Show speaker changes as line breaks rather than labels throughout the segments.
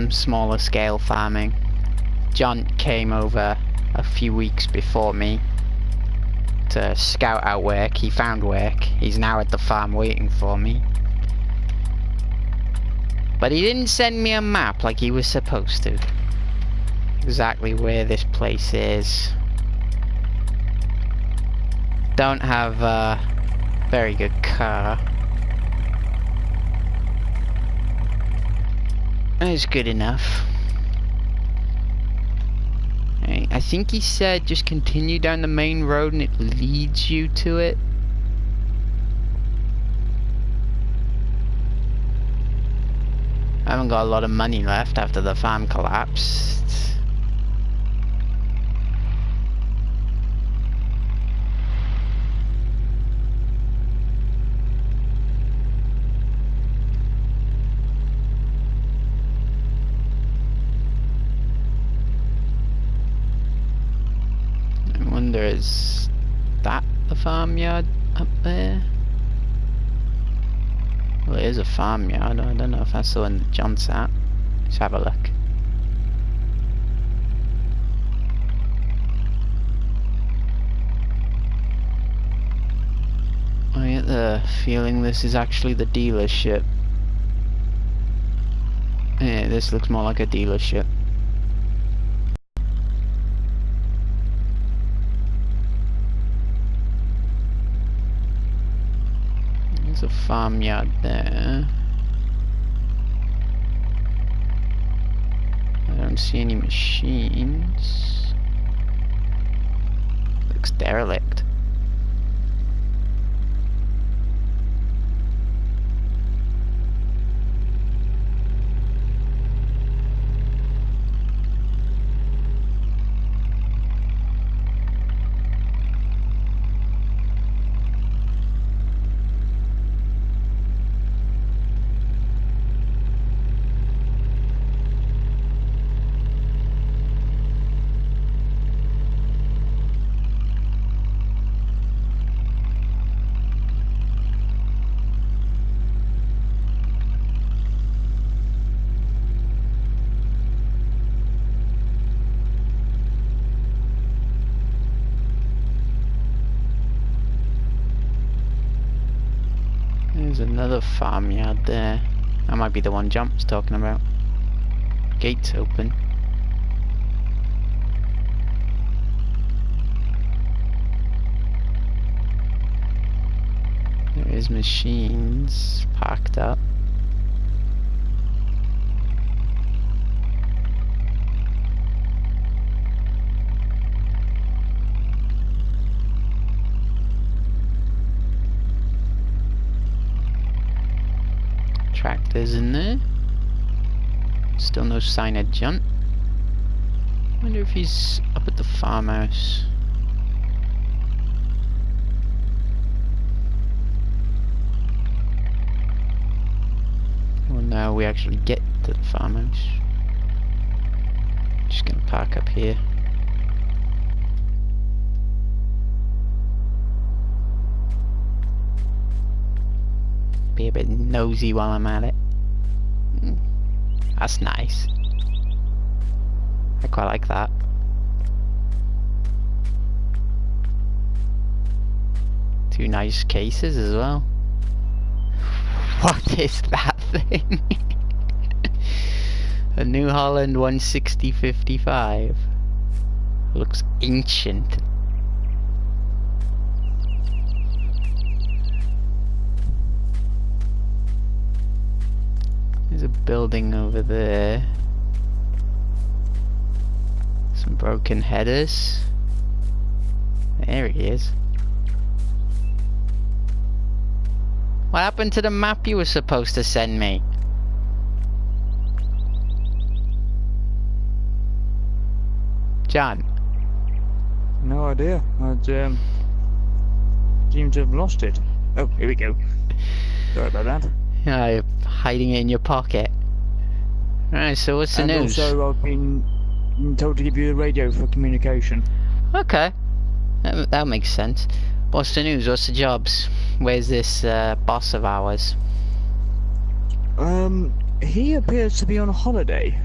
some smaller scale farming. John came over a few weeks before me to scout out work. He found work. He's now at the farm waiting for me. But he didn't send me a map like he was supposed to. Exactly where this place is. Don't have a very good car. It's good enough. I think he said just continue down the main road and it leads you to it. I haven't got a lot of money left after the farm collapsed. I wonder, is that the farmyard up there? Well, it is a farmyard. I don't know if that's the one that John's at. Let's have a look. I get the feeling this is actually the dealership. Yeah, this looks more like a dealership. There's a farmyard there. I don't see any machines. Looks derelict. There's another farmyard there. That might be the one Jump's talking about. Gates open. There is machines parked up. Tractors in there. Still no sign of John. Wonder if he's up at the farmhouse. Well, now we actually get to the farmhouse. Just gonna park up here. Be a bit nosy while I'm at it. That's nice. I quite like that. Two nice cases as well. What is that thing? A New Holland 160/55. Looks ancient. There's a building over there. Some broken headers. There he is. What happened to the map you were supposed to send me? John?
No idea. I'd seem to have lost it. Oh, here we go. Sorry about that.
Yeah, you're hiding it in your pocket. Right, so what's the news?
And also I've been told to give you a radio for communication.
Okay. That makes sense. What's the news? What's the jobs? Where's this boss of ours?
He appears to be on holiday.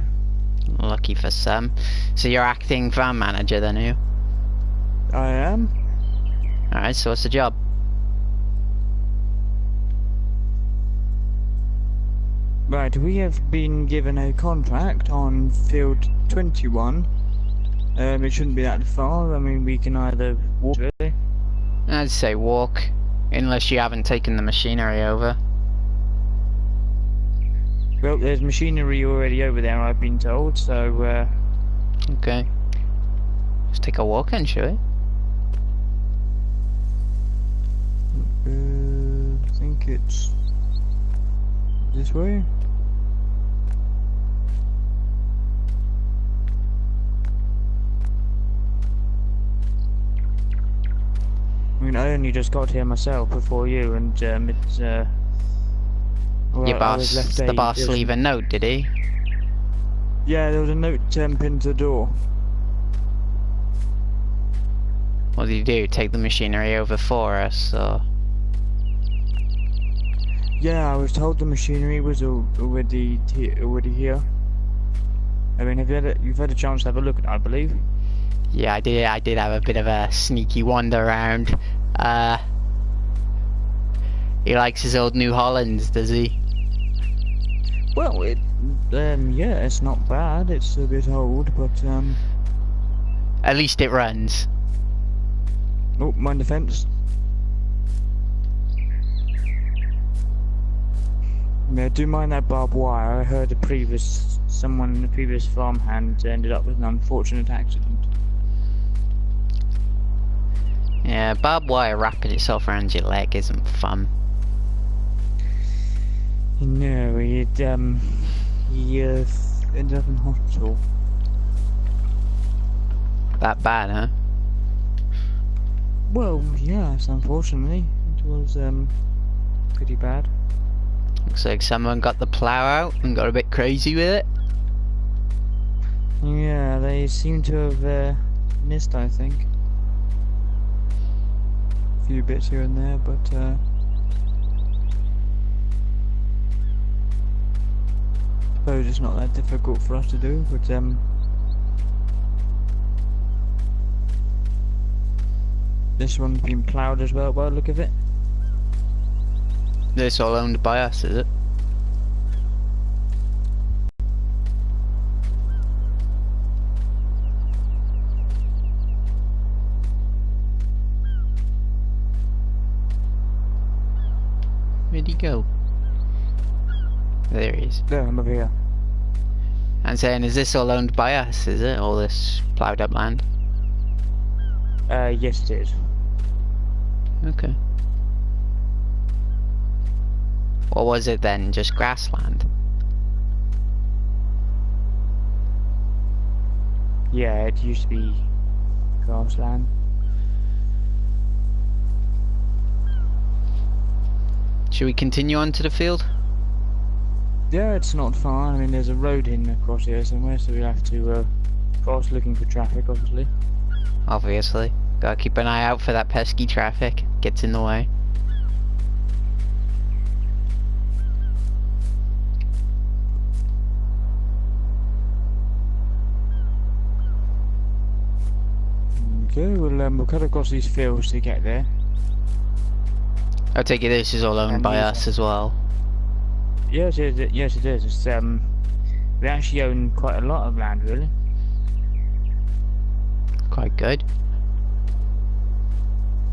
Lucky for some. So you're acting farm manager then, are you?
I am.
Alright, so what's the job?
Right, we have been given a contract on field 21. It shouldn't be that far. I mean, we can either walk really.
I'd say walk, unless you haven't taken the machinery over.
Well, there's machinery already over there, I've been told, so,
Okay. Let's take a walk then, shall we?
I think it's this way. I mean, I only just got here myself before you, and it's well,
Your
I was
boss,
left
the boss leave a note, did he?
Yeah, there was a note pinned to the door.
What did he do? Take the machinery over for us, or?
Yeah, I was told the machinery was already here. I mean, you've had a chance to have a look at it, I believe.
Yeah, I did have a bit of a sneaky wander around. He likes his old New Hollands, does he?
Well, yeah, it's not bad. It's a bit old, but
At least it runs.
oh, mind the fence. Yeah, do mind that barbed wire. I heard someone in the previous farmhand ended up with an unfortunate accident.
Yeah, barbed wire wrapping itself around your leg isn't fun.
No, he ended up in hospital.
That bad, huh?
Well, yes, unfortunately. It was pretty bad.
Looks like someone got the plough out and got a bit crazy with it.
Yeah, they seem to have missed, I think. A few bits here and there, but suppose it's not that difficult for us to do, but this one's been ploughed as well by the look of it.
This all owned by us, is it? Where'd he go? There he is.
There, I'm over here.
I'm saying, is this all owned by us, is it? All this ploughed up land?
Yes it is.
Okay. Or was it then just grassland?
Yeah, it used to be grassland.
Should we continue on to the field?
Yeah, it's not far. I mean, there's a road in across here somewhere, so we'll have to cross looking for traffic, obviously.
Obviously. Gotta keep an eye out for that pesky traffic. Gets in the way.
Okay, we'll cut across these fields to get there.
I take it this is all owned
And
by
these
us as well.
Yes, yes it is. It's we actually own quite a lot of land, really.
Quite good.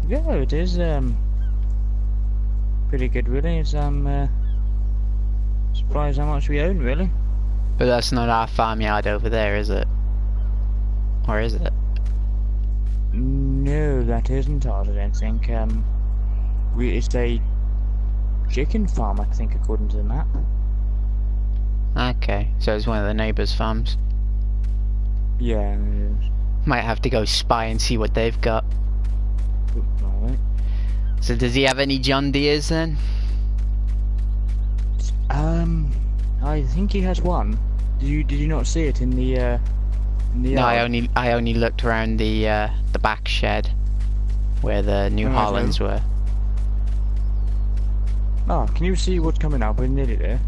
Yeah, it is pretty good, really. It's surprised how much we own, really.
But that's not our farmyard over there, is it? Or is it?
No, that isn't ours, I don't think. It's a chicken farm, I think, according to the map.
Okay, so it's one of the neighbours' farms.
Yeah, it is.
Might have to go spy and see what they've got.
Alright.
So does he have any John Deeres then?
I think he has one. Did you not see it in the
No,
yard?
I only looked around the back shed where the New
Oh,
Hollands were.
Oh, can you see what's coming up? We're nearly there.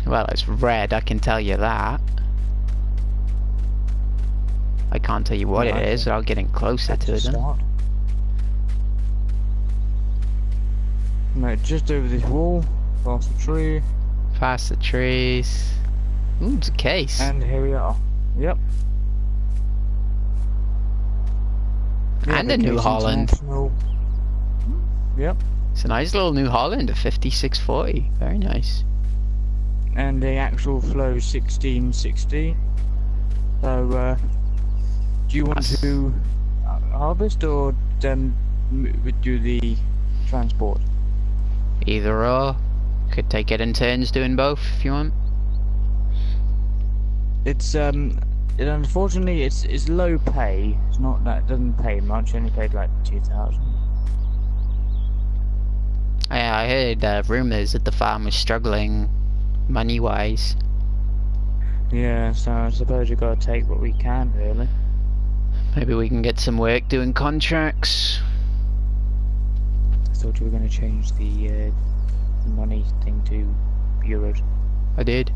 Well, it's red, I can tell you that. I can't tell you what
Yeah,
it is,
okay.
I'll get in closer
That's
to
a
them.
start. No, just over this wall, past the tree,
Past the trees. Ooh, it's a case.
and here we are. Yep.
And a New
Case
Holland.
International. Yep.
It's a nice little New Holland, a 5640. Very nice.
And the actual flow 1660. So, do you want
That's-
to harvest or do the transport?
Either or. Could take it in turns doing both if you want.
It's unfortunately it's low pay. It's not that, it doesn't pay much. Only paid like 2,000.
Yeah, I heard rumours that the farm was struggling money-wise.
Yeah, so I suppose we've got to take what we can, really.
Maybe we can get some work doing contracts.
I thought you were going to change the money thing to euros.
I did.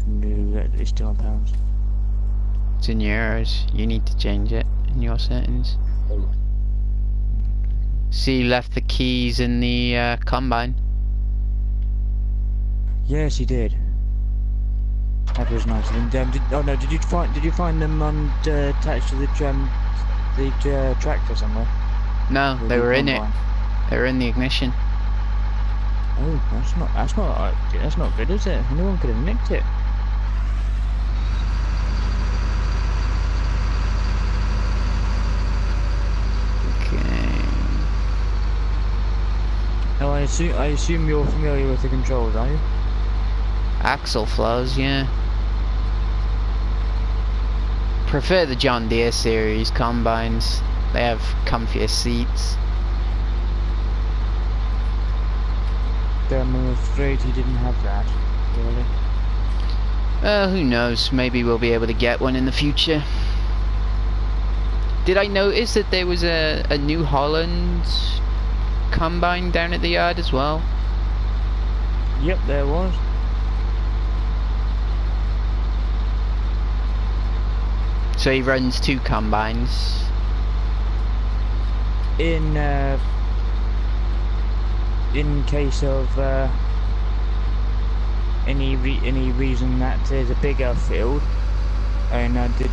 No, it's still on pounds.
It's in euros. You need to change it in your settings. See, you left the keys in the combine.
Yes, he did. That was nice. And did you find them attached to the tractor somewhere?
No,
Or
they
the
were in it.
combine?
They were in the ignition.
Oh, that's not good, is it? Anyone could have nicked it.
Okay.
Oh, I assume you're familiar with the controls, are you?
Axle flows, yeah. Prefer the John Deere series combines. They have comfier seats.
I'm afraid he didn't have that, really.
Who knows? Maybe we'll be able to get one in the future. Did I notice that there was a New Holland combine down at the yard as well?
Yep, there was.
So he runs two combines.
In case of any reason that there's a bigger field. And did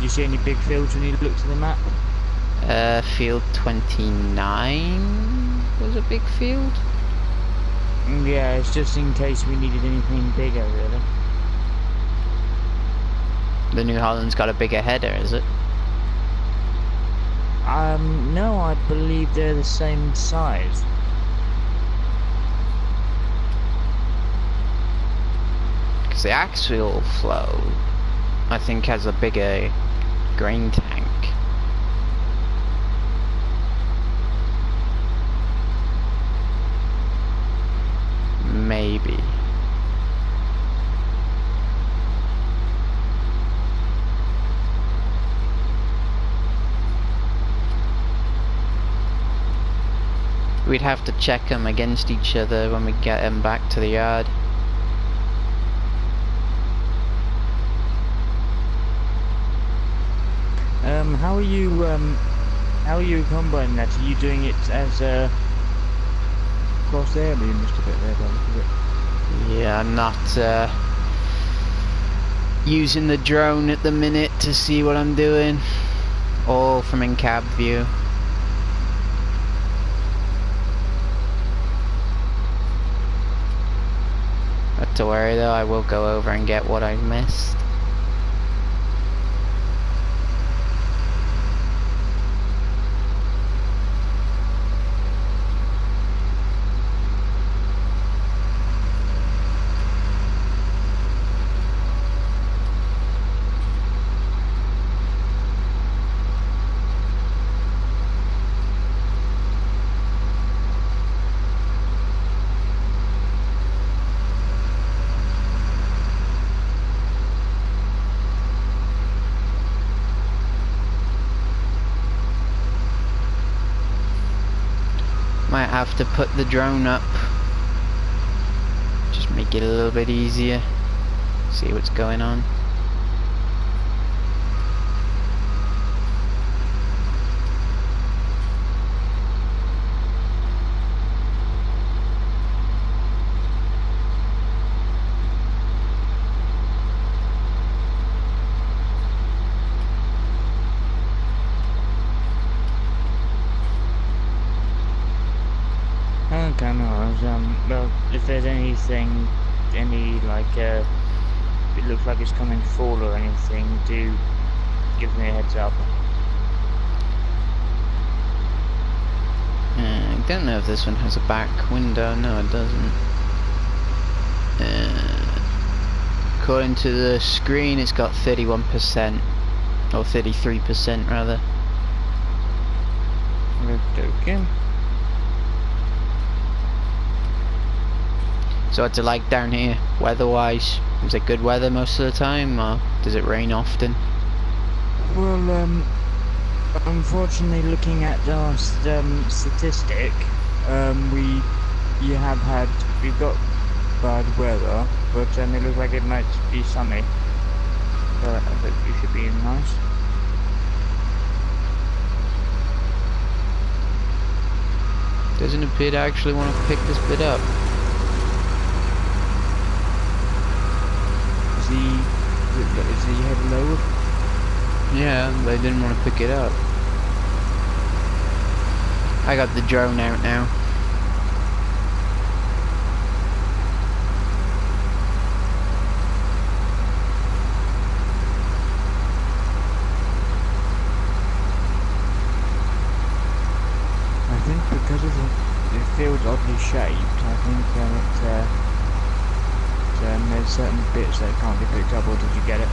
you see any big fields when you looked at the map?
Field 29 was a big field.
Yeah, it's just in case we needed anything bigger, really.
The New Holland's got a bigger header, is it?
No, I believe they're the same size.
Because the axial flow, I think, has a bigger grain tank. Maybe. We'd have to check them against each other when we get them back to the yard.
How are you combining that? Are you doing it as a cross there? You missed a bit there, by the look of it.
Yeah, I'm not using the drone at the minute to see what I'm doing. All from in-cab view. Not to worry though, I will go over and get what I missed. Might have to put the drone up. Just make make it a little bit easier. See what's going on.
Okay, no worries. Well, if there's anything, it looks like it's coming to fall or anything, do give me a heads up.
I don't know if this one has a back window. No, it doesn't. According to the screen, it's got 31%, or 33% rather.
Okay.
So what's it like down here, weather-wise? Is it good weather most of the time, or does it rain often?
Well, unfortunately, looking at our statistic, we've got bad weather, but it looks like it might be sunny. So I hope you should be nice.
Doesn't appear to actually want to pick this bit up.
Is the head lowered?
Yeah, they didn't want to pick it up. I got the drone out now.
I think because of the field's oddly shaped, I think there's certain bits that can't be picked up, or did you get it?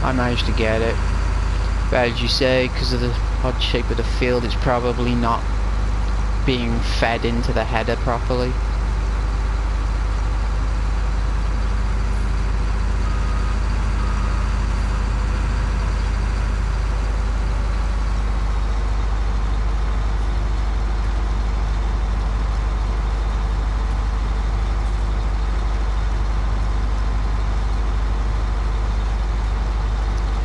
I managed to get it. But as you say, because of the odd shape of the field, it's probably not being fed into the header properly.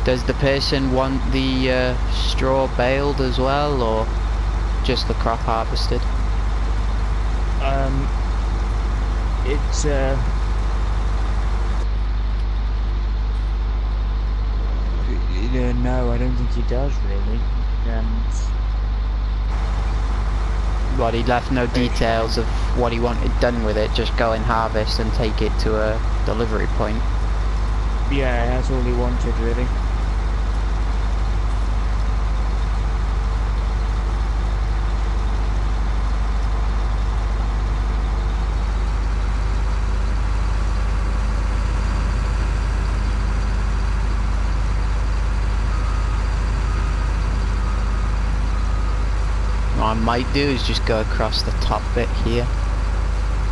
Does the person want the straw baled as well, or just the crop harvested?
It's no, I don't think he does really.
What, he left no details of what he wanted done with it, just go and harvest and take it to a delivery point?
Yeah, that's all he wanted really.
What I might do is just go across the top bit here.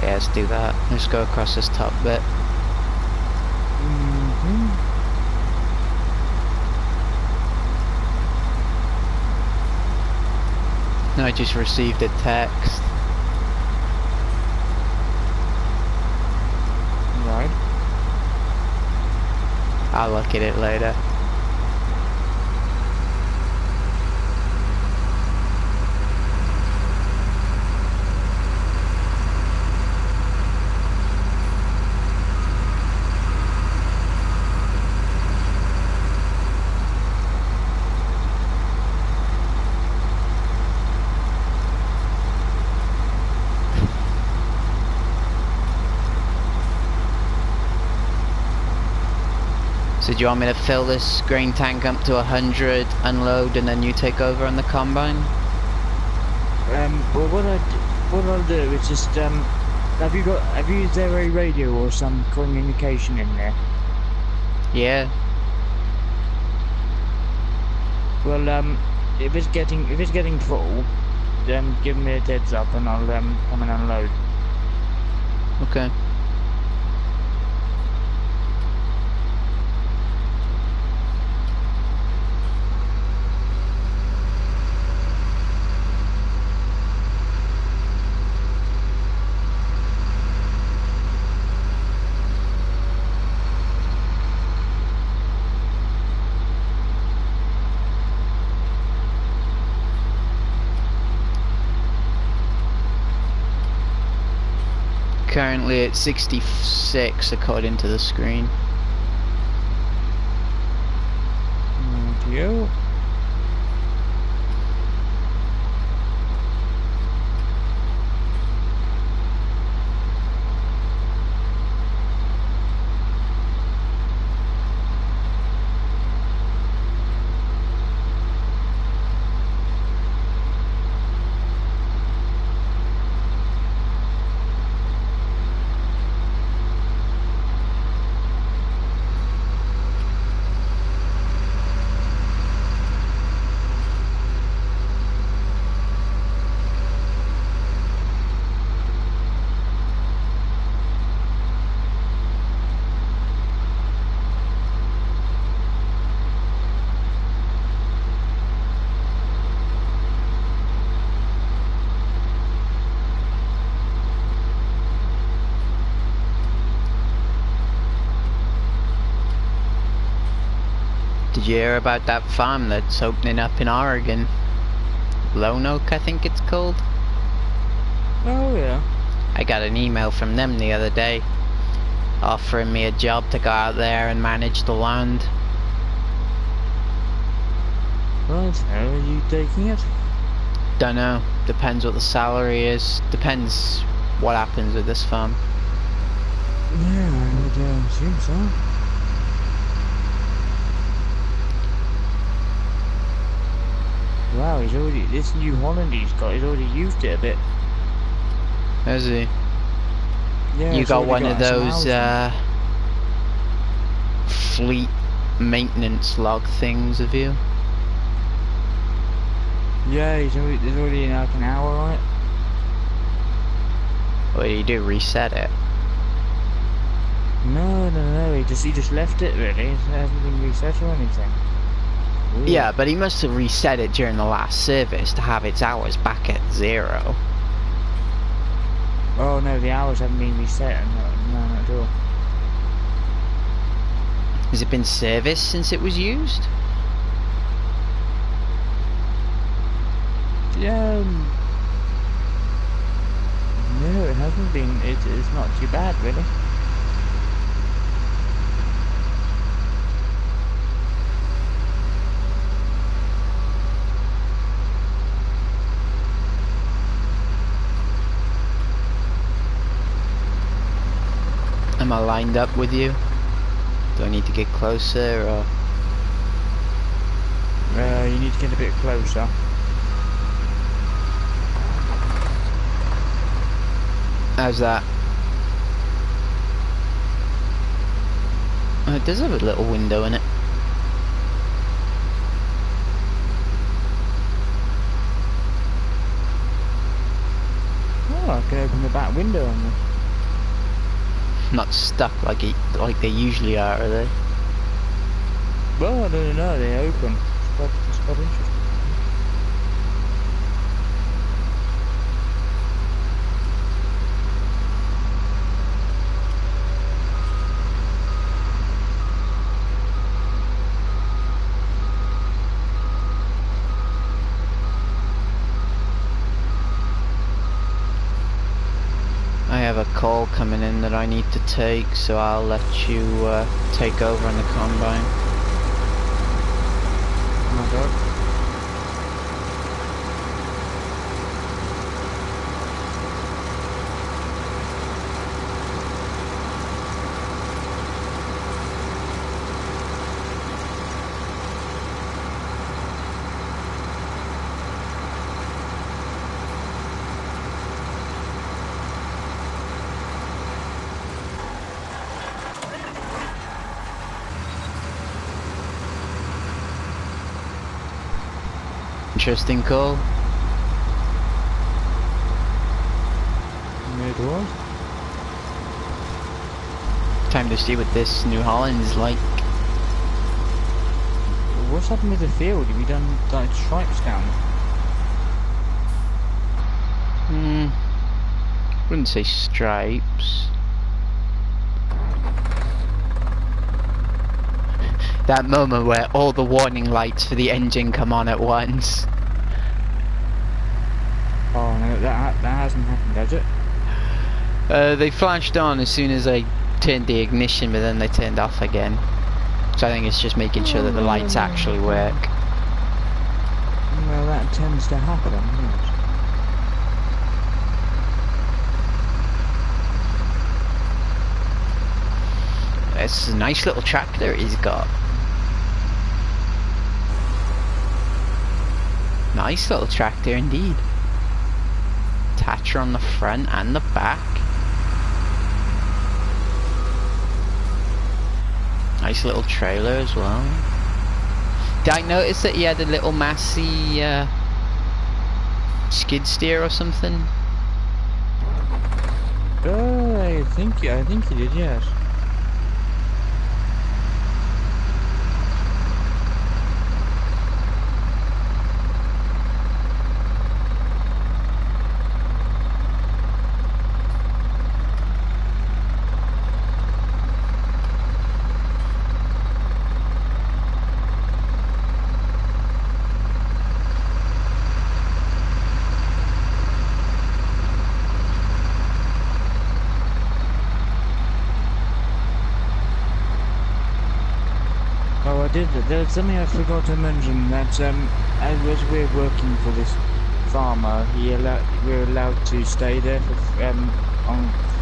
Yeah, let's do that. Let's go across this top bit. I just received a text.
Right.
I'll look at it later. So do you want me to fill this grain tank up to 100, unload, and then you take over on the combine?
Well, what I'll do is just is there a radio or some communication in there?
Yeah.
Well, if it's getting full, then give me a heads up and I'll come and unload.
Okay. currently at 66 according to the screen.
And you?
Did you hear about that farm that's opening up in Oregon? Lone Oak, I think it's called.
Oh yeah.
I got an email from them the other day offering me a job to go out there and manage the land.
Right, how are you taking it?
Dunno, depends what the salary is, depends what happens with this farm.
Yeah, I would assume so. Wow, this New Holland he's got, he's already used it a bit.
Has he?
Yeah,
You
it's
got
already
one of
some
those
housing.
fleet maintenance log things, have you?
Yeah, there's already like an hour on it.
What do you do, reset it?
No, he just left it really. It hasn't been reset or anything. Weird.
Yeah, but he must have reset it during the last service to have its hours back at 0.
Oh no, the hours haven't been reset. No, not at all.
Has it been serviced since it was used?
Yeah. No, it hasn't been. It's not too bad really.
Am I lined up with you? Do I need to get closer or?
You need to get a bit closer.
How's that? Oh, it does have a little window in it.
Oh, I can open the back window on this.
Not stuck like they usually are they?
Well, no, they open. It's quite interesting.
I have a call coming in that I need to take, so I'll let you take over on the combine.
Oh my god.
Interesting call.
It was.
Time to see what this New Holland is like.
What's happened with the field? Have you done like stripes down?
Wouldn't say stripes. That moment where all the warning lights for the engine come on at once.
Oh no, that hasn't happened, has it?
They flashed on as soon as I turned the ignition, but then they turned off again. So I think it's just making sure that the lights actually work.
Well, that tends to happen, yes.
It's a nice little tractor he's got. Nice little tractor indeed. Attachment on the front and the back. Nice little trailer as well. Did I notice that he had a little Massey skid steer or something?
I think he did, yes. There's something I forgot to mention, that as we're working for this farmer, we're allowed to stay there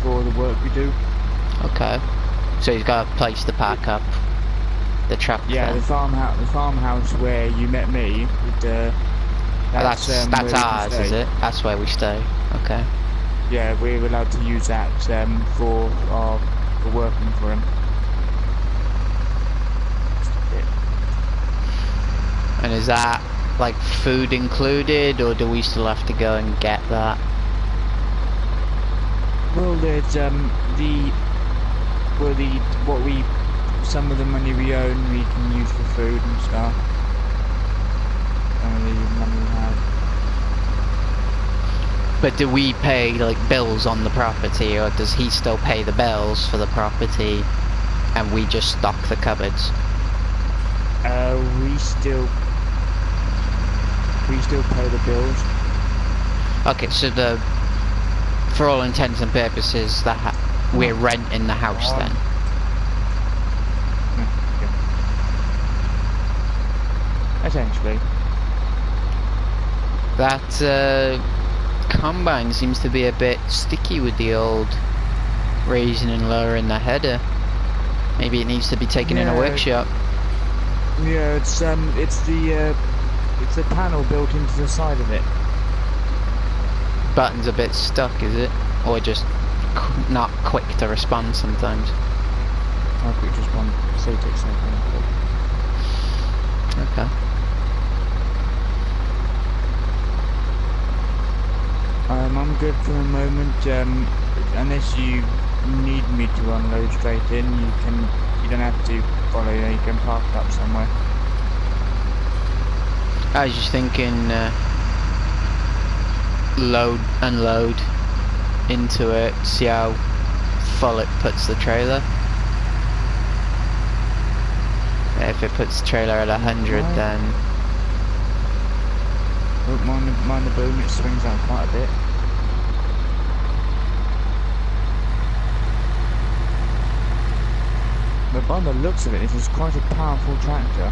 for the work we do.
Okay. So he's got a place to park up the truck.
Yeah,
then.
the farmhouse where you met me.
That's ours, is it? That's where we stay. Okay.
Yeah, we're allowed to use that for working for him.
And is that like food included, or do we still have to go and get that?
Well, there's some of the money we own we can use for food and stuff. Some of the money we have.
But do we pay like bills on the property, or does he still pay the bills for the property, and we just stock the cupboards?
We still pay the bills.
Okay, so for all intents and purposes, we're renting the house then.
Yeah. Essentially.
That combine seems to be a bit sticky with the old raising and lowering the header. Maybe it needs to be taken in a workshop.
Yeah, it's the panel built into the side of it.
Button's a bit stuck, is it? Or just not quick to respond sometimes?
Not quick to respond. So it takes something.
Okay.
I'm good for the moment. Unless you need me to unload straight in, you don't have to follow. You can park up somewhere.
I was just thinking load, unload into it, see how full it puts the trailer. If it puts the trailer at 100, then...
Look, mind the boom, it swings out quite a bit. But by the looks of it, this is quite a powerful tractor.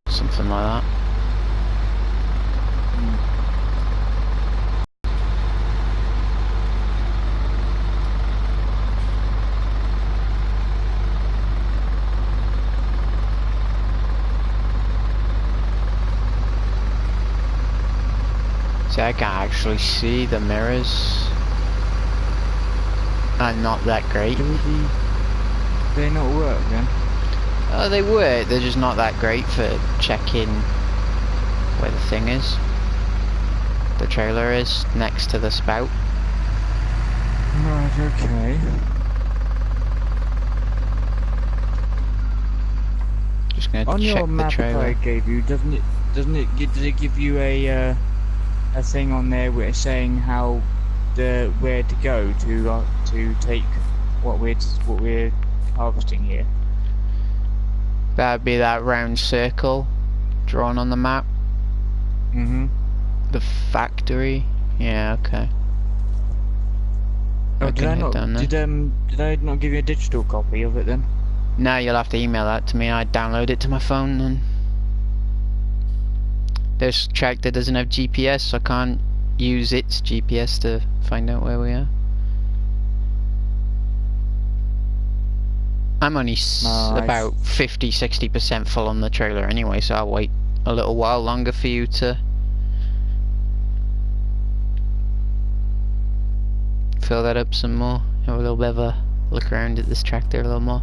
Something like that. See, I can actually see the mirrors. And not that great.
Do they not work then?
Oh, they work, they're just not that great for checking where the thing is. The trailer is next to the spout.
Right, okay.
Just gonna
On
check
your
the
map
trailer.
I gave you, does it give you a thing on there where it's saying how where to go to take what we're harvesting here?
That'd be that round circle drawn on the map.
Mm-hmm.
The factory? Yeah, okay.
Oh,
I
did
can
I
head
not?
down there.
Did I not give you a digital copy of it then?
No, you'll have to email that to me. I download it to my phone, and this tractor doesn't have GPS, so I can't use its GPS to find out where we are. I'm only about 50-60% full on the trailer anyway, so I'll wait a little while longer for you to fill that up some more. Have a little bit of a look around at this tractor a little more.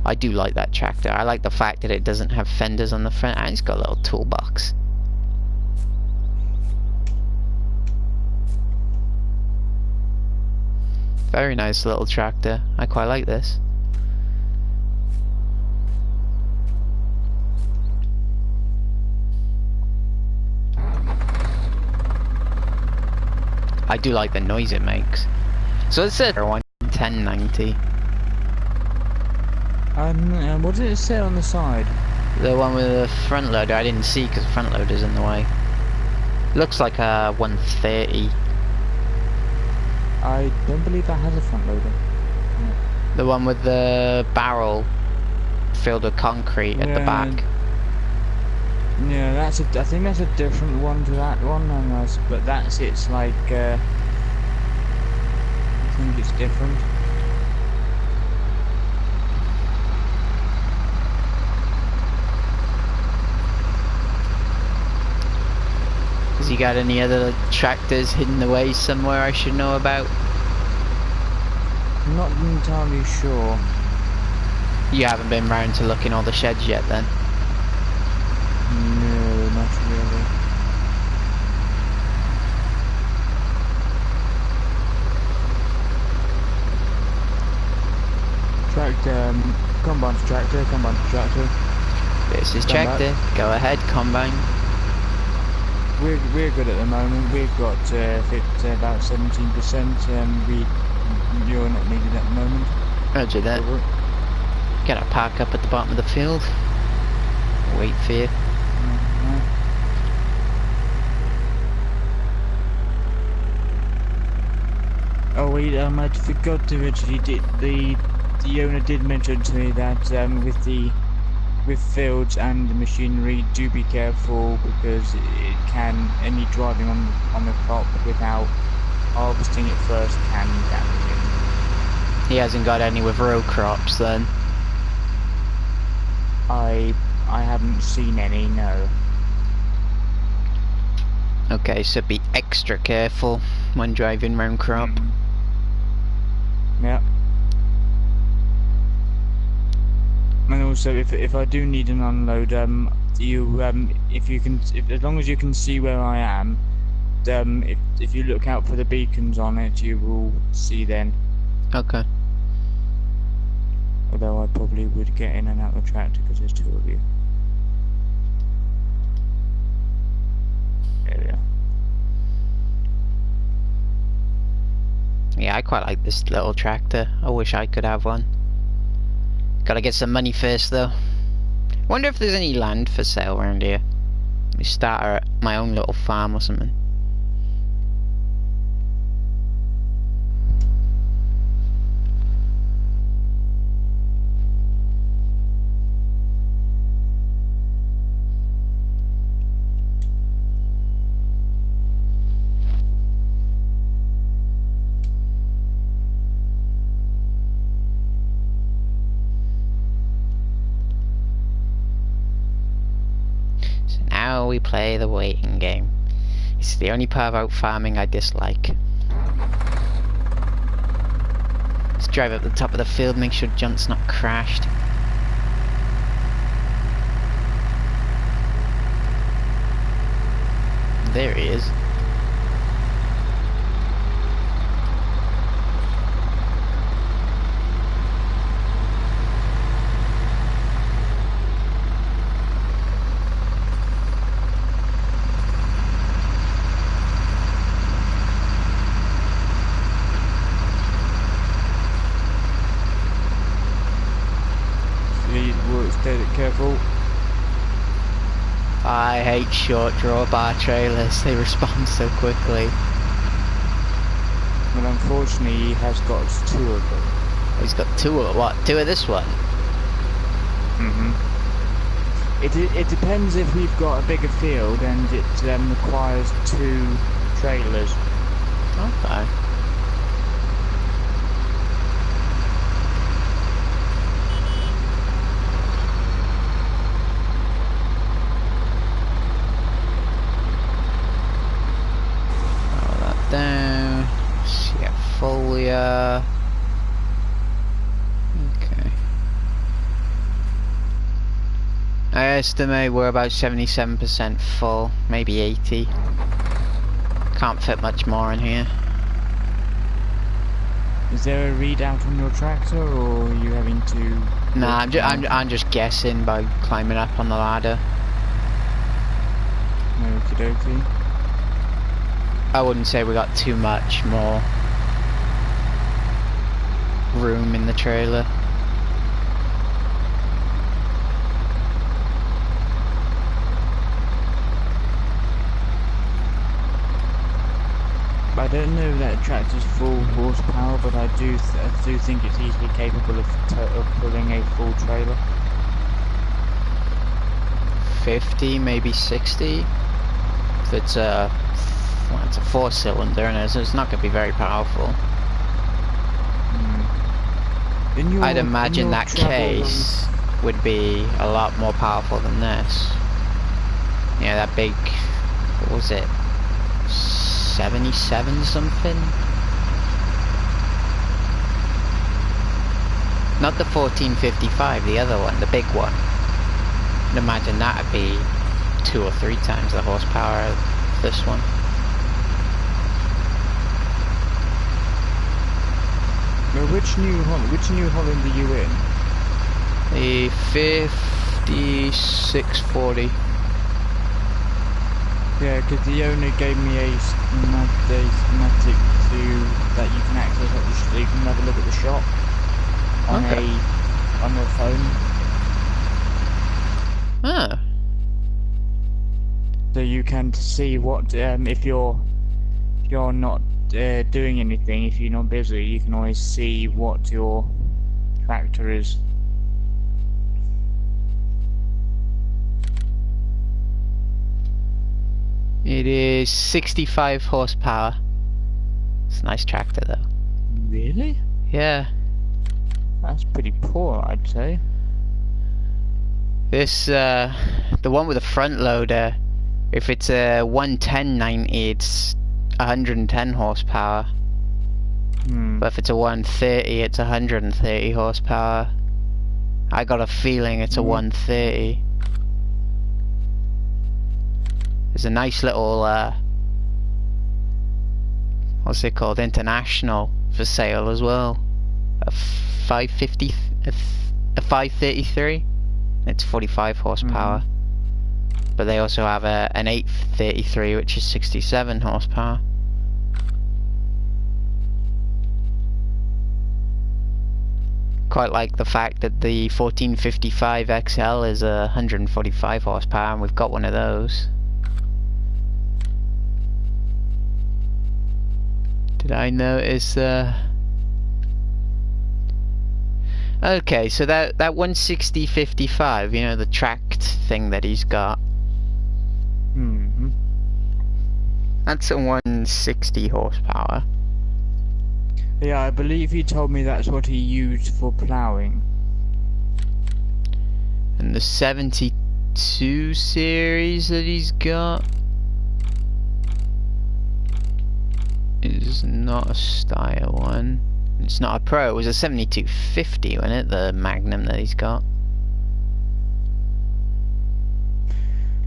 I do like that tractor. I like the fact that it doesn't have fenders on the front and it's got a little toolbox. Very nice little tractor. I quite like this. I do like the noise it makes. So it's a 1090.
What did it say on the side?
The one with the front loader I didn't see because the front loader's in the way. Looks like a 130.
I don't believe that has a front loader. No.
The one with the barrel filled with concrete at the back.
Yeah, I think that's a different one to that one, but it's like, I think it's different.
Has he got any other tractors hidden away somewhere I should know about?
I'm not entirely sure.
You haven't been round to look in all the sheds yet then?
No, not really. Tractor, combine tractor.
This is tractor. Go ahead, combine.
We're good at the moment. We've got about 17%. You're not needed at the moment.
Roger that. Gotta park up at the bottom of the field. Wait for you.
Oh wait, I forgot to mention. The owner did mention to me that with fields and machinery, do be careful because it can, any driving on the crop without harvesting it first can damage it.
He hasn't got any with row crops then?
I haven't seen any, no.
Okay, so be extra careful when driving round crop.
Yep. And also, if I do need an unload, as long as you can see where I am, if you look out for the beacons on it, you will see then.
Okay.
Although I probably would get in and out of the tractor because there's two of you. There we are.
Yeah, I quite like this little tractor. I wish I could have one. Gotta get some money first though. Wonder if there's any land for sale around here. Let me start my own little farm or something. Now we play the waiting game. It's the only part about farming I dislike. Let's drive up the top of the field, make sure John's not crashed. There he is.
Stay careful.
I hate short drawbar trailers, they respond so quickly.
But unfortunately, he has got 2 of them.
He's got 2 of what? 2 of this one?
It depends if we've got a bigger field and it requires 2 trailers.
Okay. Roll that down. Scafolia. Okay. I estimate we're about 77% full, maybe 80. Can't fit much more in here.
Is there a readout on your tractor, or are you having to...
Nah, I'm just guessing by climbing up on the ladder.
Okie dokie.
I wouldn't say we got too much more room in the trailer.
I don't know that tractor's full horsepower, but I do think it's easily capable of pulling a full trailer.
50, maybe 60. If it's a 4-cylinder, and so it's not going to be very powerful. I'd imagine that case would be a lot more powerful than this. Yeah, that big, what was it? 77 something? Not the 1455, the other one, the big one. I'd imagine that would be 2 or 3 times the horsepower of this one.
Well, which New Holland are you in?
The 5640.
Yeah, because the owner gave me a schematic that you can access at the so you can have a look at the shop on on your phone.
Ah.
So you can see what if you're not doing anything, if you're not busy, you can always see what your tractor is.
It is 65 horsepower. It's a nice tractor though.
Really?
Yeah.
That's pretty poor, I'd say.
This, the one with the front loader, if it's a 110/90, it's 110 horsepower. But if it's a 130, it's 130 horsepower. I got a feeling it's a 130. There's a nice little, what's it called, International for sale as well. A 550, a 533. It's 45 horsepower. But they also have an 833, which is 67 horsepower. Quite like the fact that the 1455 XL is 145 horsepower, and we've got one of those. Did I notice? Okay, so that 160/55, you know, the tracked thing that he's got. That's a 160 horsepower.
Yeah, I believe he told me that's what he used for ploughing.
And the 72 series that he's got is not a style one. It's not a Pro. It was a 7250, wasn't it? The Magnum that he's got.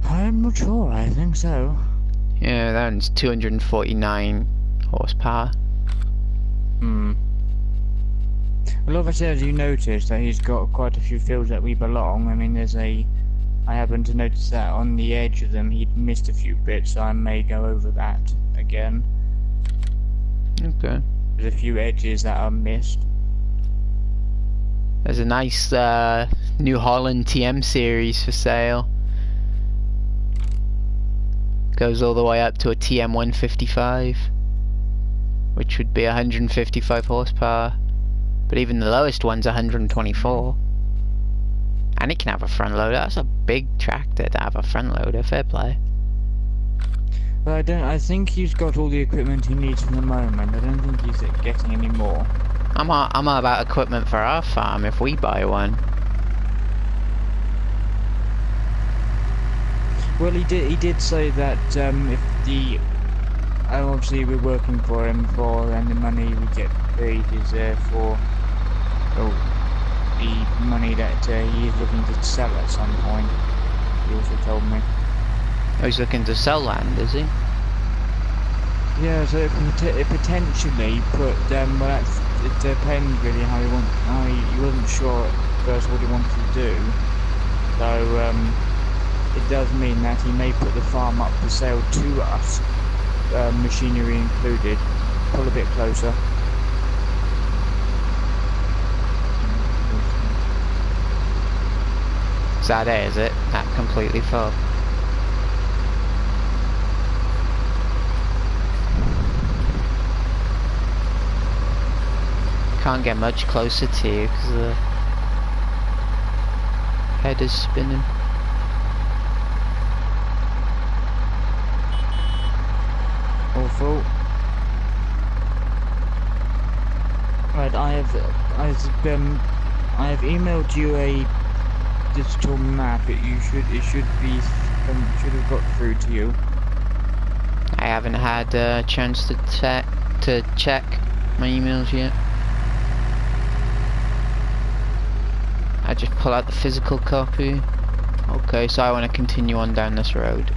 I'm not sure. I think so.
Yeah, that one's 249 horsepower.
Well, obviously, as you noticed, that he's got quite a few fields that we belong. I mean, I happened to notice that on the edge of them he'd missed a few bits, so I may go over that again.
Okay.
There's a few edges that are missed.
There's a nice New Holland TM series for sale. Goes all the way up to a TM155, which would be 155 horsepower. But even the lowest one's 124. And it can have a front loader. That's a big tractor to have a front loader. Fair play.
But I think he's got all the equipment he needs for the moment. I don't think he's getting any more.
I'm all about equipment for our farm if we buy one.
Well, he did say that if the obviously we're working for him and the money we get paid is for the money that he is looking to sell at some point. He also told me.
Oh, he's looking to sell land, is he?
Yeah, so it potentially put well, it depends really how he wasn't sure at first what he wanted to do. So it does mean that he may put the farm up for sale to us, machinery included. Pull a bit closer.
Is that it, is it? That completely full. Can't get much closer to you because the head is spinning.
Awful. Right, I have emailed you a digital map. It should have got through to you.
I haven't had a chance to check my emails yet. I just pull out the physical copy. Okay, so I want to continue on down this road.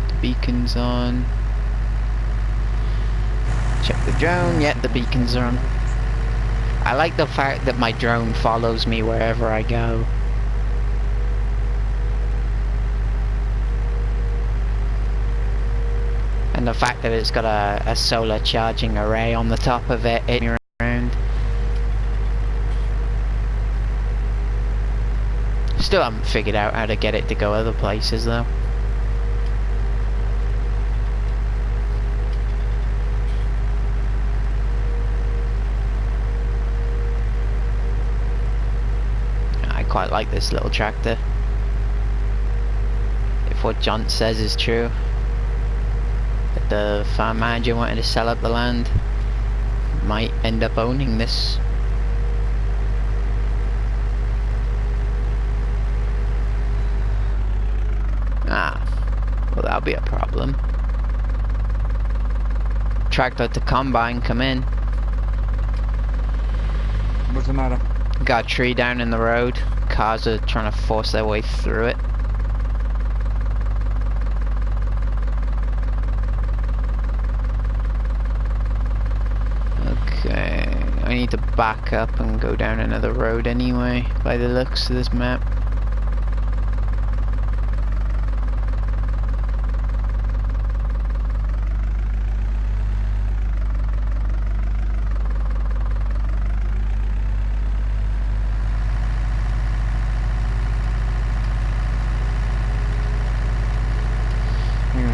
The beacon's on. Check the drone. Yeah, the beacons are on. I like the fact that my drone follows me wherever I go. And the fact that it's got a solar charging array on the top of it, around. Still haven't figured out how to get it to go other places though. I quite like this little tractor. If what John says is true, that the farm manager wanted to sell up the land, might end up owning this. Ah, well that'll be a problem. Tractor to combine, come in.
What's the matter?
Got a tree down in the road. Cars are trying to force their way through it. Okay, I need to back up and go down another road anyway, by the looks of this map.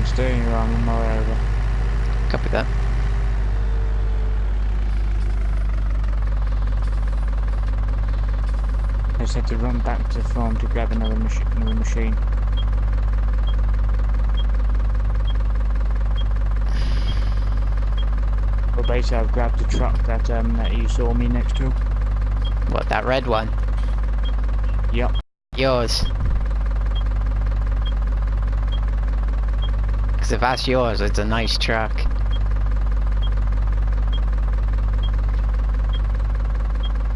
Staying around on my way over.
Copy that.
I just had to run back to the farm to grab another machine. Well, basically I've grabbed the truck that you saw me next to.
What, that red one?
Yep.
Yours. Because if that's yours, it's a nice truck.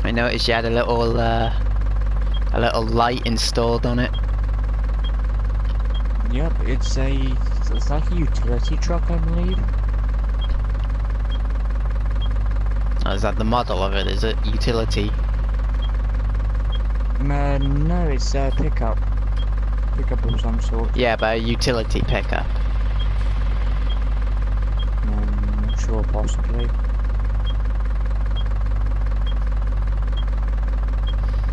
I noticed you had a little light installed on it.
Yep, it's like a utility truck, I believe.
Oh, is that the model of it? Is it utility?
No, it's a pickup. Pickup of some sort.
Yeah, but a utility pickup.
Not sure, possibly.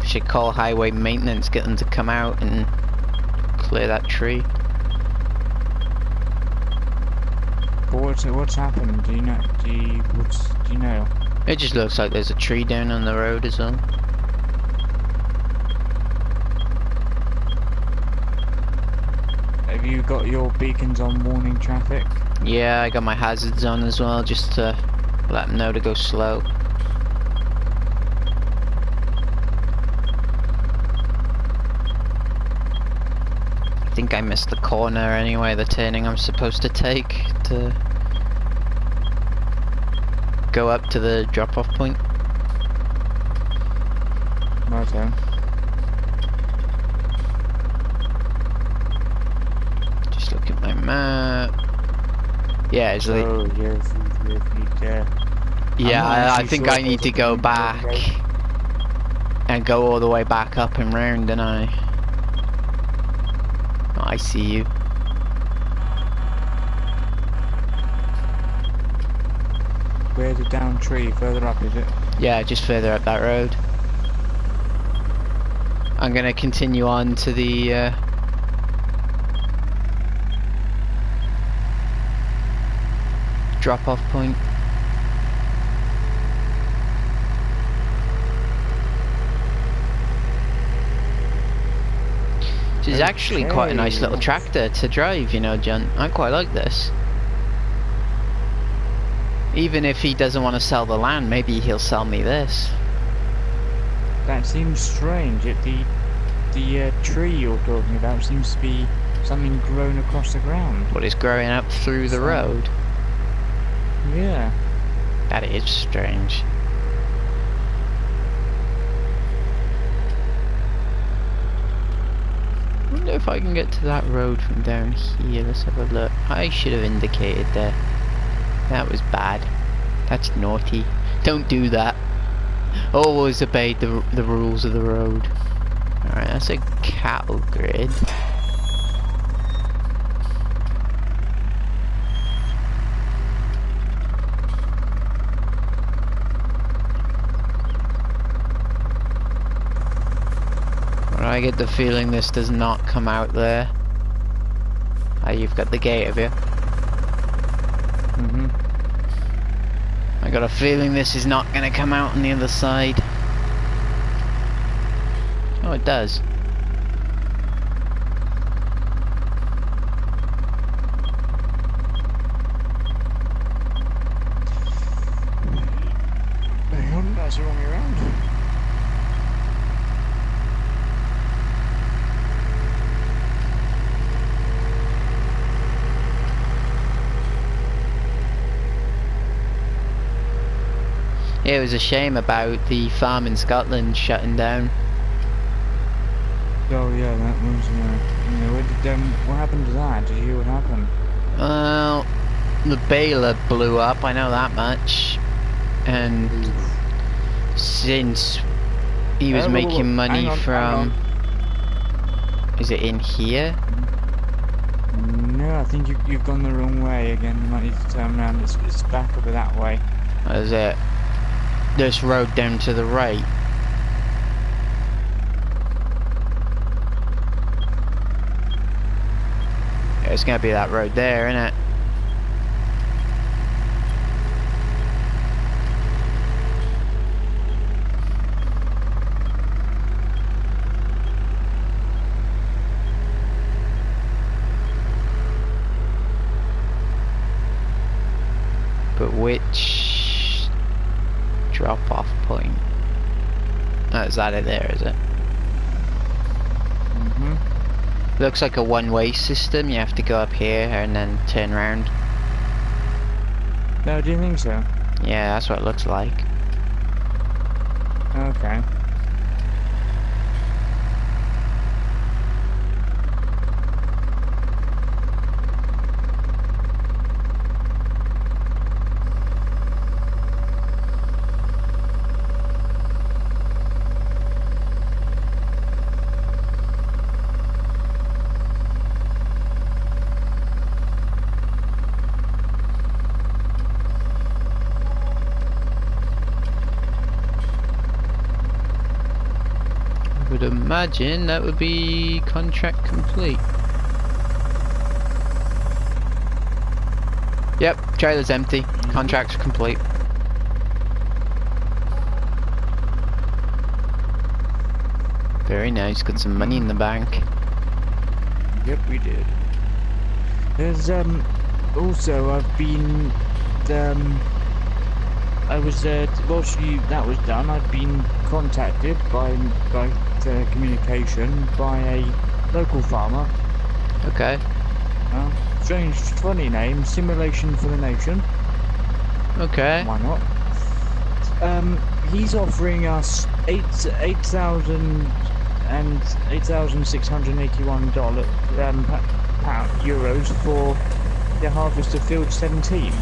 Should call highway maintenance, get them to come out and clear that tree.
But what's happened? Do you know? Do you know?
It just looks like there's a tree down on the road as well.
Have you got your beacons on warning traffic?
Yeah, I got my hazards on as well, just to let them know to go slow. I think I missed the corner anyway, the turning I'm supposed to take to go up to the drop-off point.
Righto.
Just look at my map. Yeah, it's like,
Oh yes, you need to.
yeah, I
actually
think
sure
I
if
need to
there's a
go
green
back
road.
and go all the way back up and round, don't I? Oh, I see you.
Where's the down tree? Further up, is it?
Yeah, just further up that road. I'm gonna continue on to the drop-off point. This is actually quite a nice little
Okay.
tractor to drive, you know, John. I quite like this. Even if he doesn't want to sell the land, maybe he'll sell me this.
That seems strange. The tree you're talking about seems to be something grown across the ground.
What is growing up through the
So-
road?
Yeah.
That is strange. I wonder if I can get to that road from down here. Let's have a look. I should have indicated there. That was bad. That's naughty. Don't do that. Always obey the rules of the road. Alright, that's a cattle grid. But I get the feeling this does not come out there. Ah, you've got the gate, have you?
Mhm.
I got a feeling this is not going to come out on the other side. Oh, it does.
Hang on, that's the wrong way around.
Yeah, it was a shame about the farm in Scotland shutting down.
Oh yeah, that was. What happened to that? Did you hear what happened?
Well, the baler blew up, I know that much. And since he was
Oh,
making money
hang on,
from...
hang
Is it in here?
No, I think you've gone the wrong way again. You might need to turn around. It's back over that way.
Or is it this road down to the right? Yeah, it's gonna be that road there, isn't it? But which drop-off point? Oh, is that it there, is it?
Mhm.
Looks like a one-way system. You have to go up here and then turn around.
No, do you think so?
Yeah, that's what it looks like.
Okay.
I would imagine that would be contract complete. Yep, trailer's empty. Contract's complete. Very nice, got some money in the bank.
Yep, we did. There's also I've been I was whilst that was done, I've been contacted by communication by a local farmer.
Okay.
Strange, funny name, Simulation for the Nation.
Okay.
Why not? He's offering us $8,681 euros for the harvest of Field 17.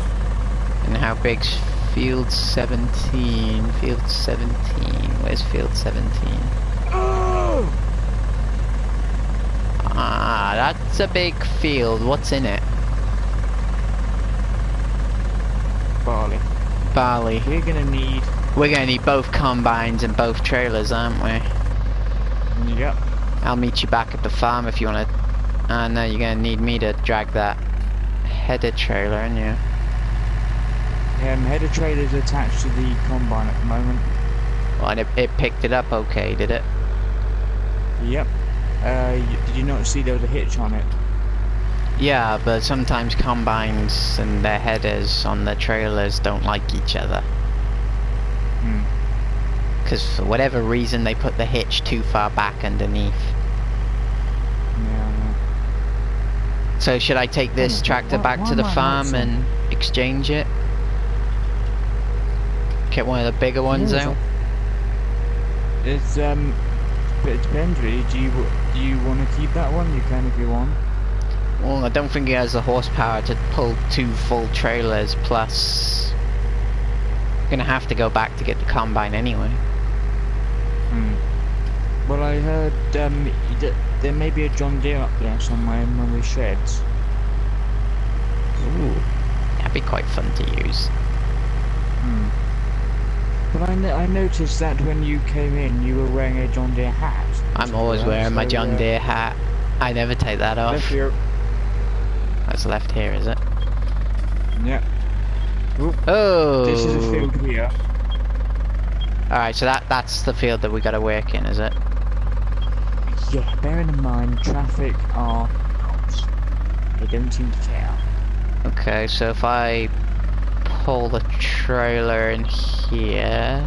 And how big's Field 17? Field 17. Where's Field 17?
Oh!
Ah, that's a big field. What's in it?
Barley.
Barley.
We're gonna need.
We're gonna need both combines and both trailers, aren't we?
Yep.
I'll meet you back at the farm if you wanna. No, you're gonna need me to drag that header trailer, aren't you?
Header trailer's attached to the combine at the moment.
Well, and it picked it up okay, did it?
Yep. Did you not see there was a hitch on it?
Yeah, but sometimes combines and their headers on the trailers don't like each other. Because for whatever reason they put the hitch too far back underneath.
Yeah.
So should I take this tractor back to the farm and exchange it? Get one of the bigger ones out?
It's but it depends really. Do you want to keep that one? You can if you want.
Well, I don't think it has the horsepower to pull 2 full trailers, plus I'm gonna have to go back to get the combine anyway.
Well, I heard there may be a John Deere up there somewhere in one of the sheds.
Ooh, that'd be quite fun to use.
But I noticed that when you came in, you were wearing a John Deere hat.
I'm always wearing my John Deere hat. I never take that off.
Left here.
That's left here, is it?
Yep.
Oh!
This is a field here.
Alright, so that's the field that we gotta work in, is it?
Yeah, bearing in mind, traffic are cops. They don't seem to care.
Okay, so if I pull the trailer in here...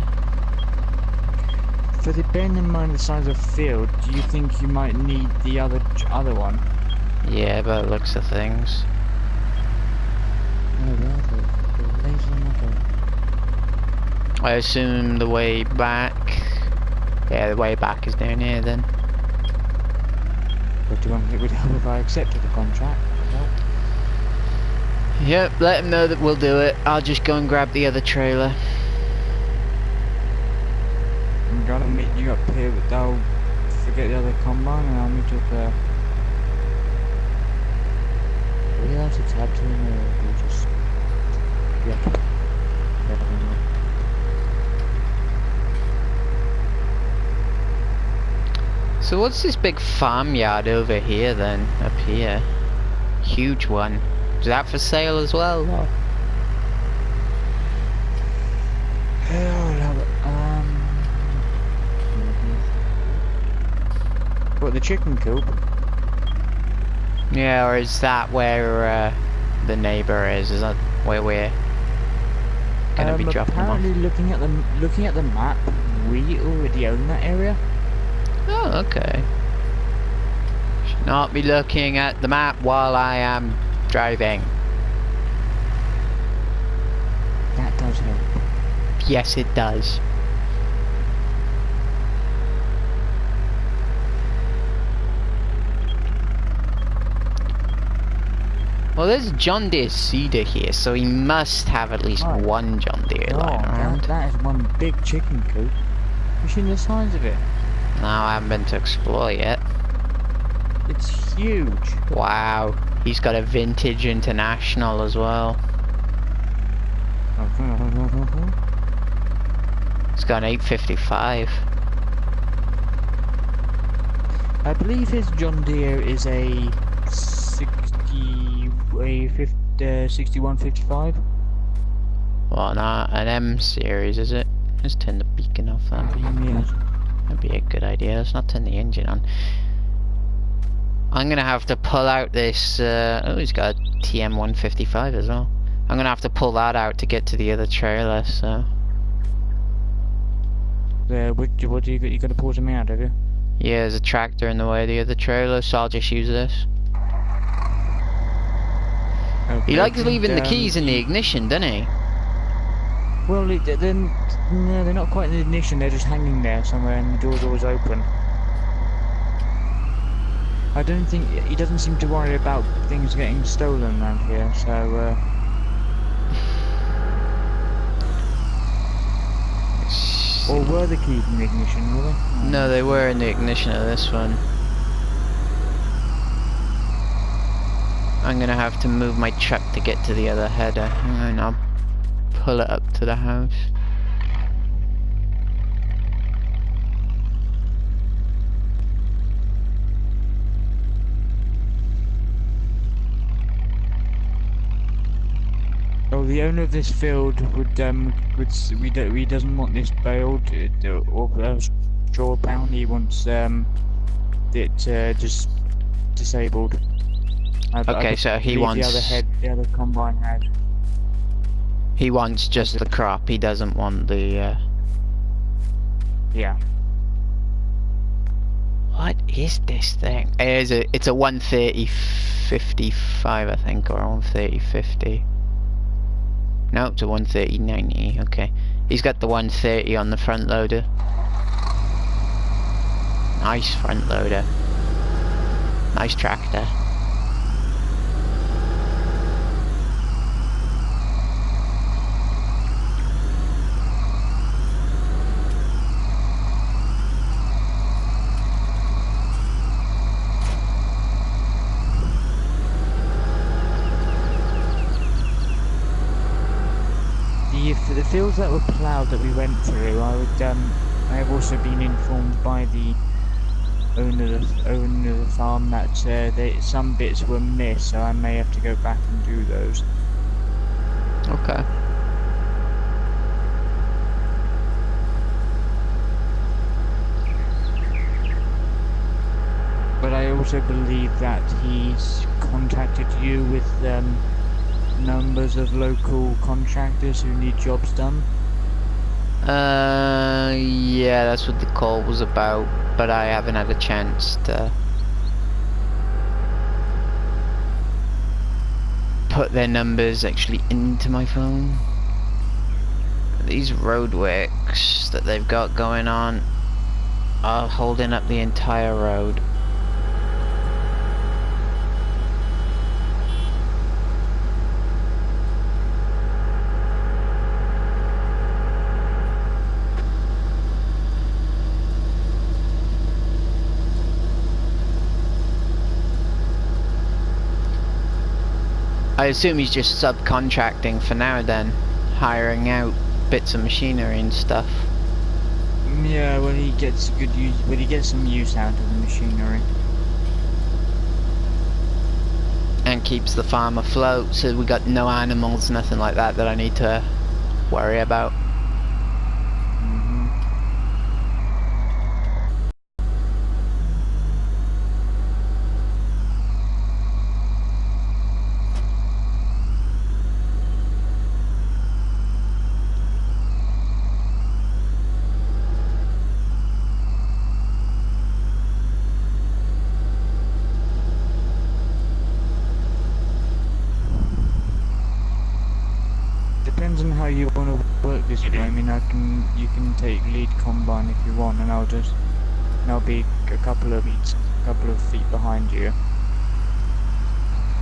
For the bearing in mind the size of field, do you think you might need the other one?
Yeah, by the looks of things. I assume the way back... Yeah, the way back is down here then.
But do you want it would help if I accepted the contract?
Yep, let him know that we'll do it. I'll just go and grab the other trailer.
I'm gonna meet you up here, but I'll forget the other combine and I'll meet you up there. Are we allowed to tab to him or do we just... Yeah.
So what's this big farmyard over here then? Up here. Huge one. Is that for sale as well? Or?
What, the chicken coop?
Yeah, or is that where the neighbour is? Is that where we're gonna be dropping them off?
Apparently, looking at the map, we already own that area.
Oh, okay. Should not be looking at the map while I am driving.
That does help.
Yes, it does. Well, there's John Deere Cedar here, so he must have at least one John Deere lying around.
That is one big chicken coop. You've seen the size of it?
No, I haven't been to explore yet.
It's huge.
Wow, he's got a Vintage International as well. It's got an 855.
I believe his John Deere is a 6155.
What, an M series, is it? Let's turn the beacon off then.
Yes.
That'd be a good idea. Let's not turn the engine on. I'm gonna have to pull out this. Oh, he's got a TM155 as well. I'm gonna have to pull that out to get to the other trailer. So.
What do you got to pull something out, have you?
Yeah, there's a tractor in the way of the other trailer, so I'll just use this.
Okay,
He likes leaving the
and,
keys in the ignition, doesn't he?
Well, no, they're not quite in the ignition. They're just hanging there somewhere, and the door's always open. I don't think he doesn't seem to worry about things getting stolen around here. So. Or were the keys in the ignition, were they?
No, they were in the ignition of this one. I'm gonna have to move my truck to get to the other header, and I'll pull it up to the house.
Oh, the owner of this field would he doesn't want this baled or straw bound. He wants it just disabled.
Okay, so he wants
the other combine had.
He wants just the crop. He doesn't want the.
Yeah.
What is this thing? It's a 130-55, I think, or 130-50. No, it's a 130-90. Okay, he's got the 130 on the front loader. Nice front loader. Nice tractor.
The fields that were ploughed that we went through, I have also been informed by the owner of the farm that some bits were missed, so I may have to go back and do those.
Okay.
But I also believe that he's contacted you with numbers of local contractors who need jobs done.
Yeah, that's what the call was about, but I haven't had a chance to put their numbers actually into my phone. These roadworks that they've got going on are holding up the entire road. I assume he's just subcontracting for now then, hiring out bits of machinery and stuff.
Yeah, when he gets some use out of the machinery.
And keeps the farm afloat, so we got no animals, nothing like that I need to worry about.
Depends on how you want to work this way. I mean, you can take lead combine if you want, and I'll be a couple of feet behind you.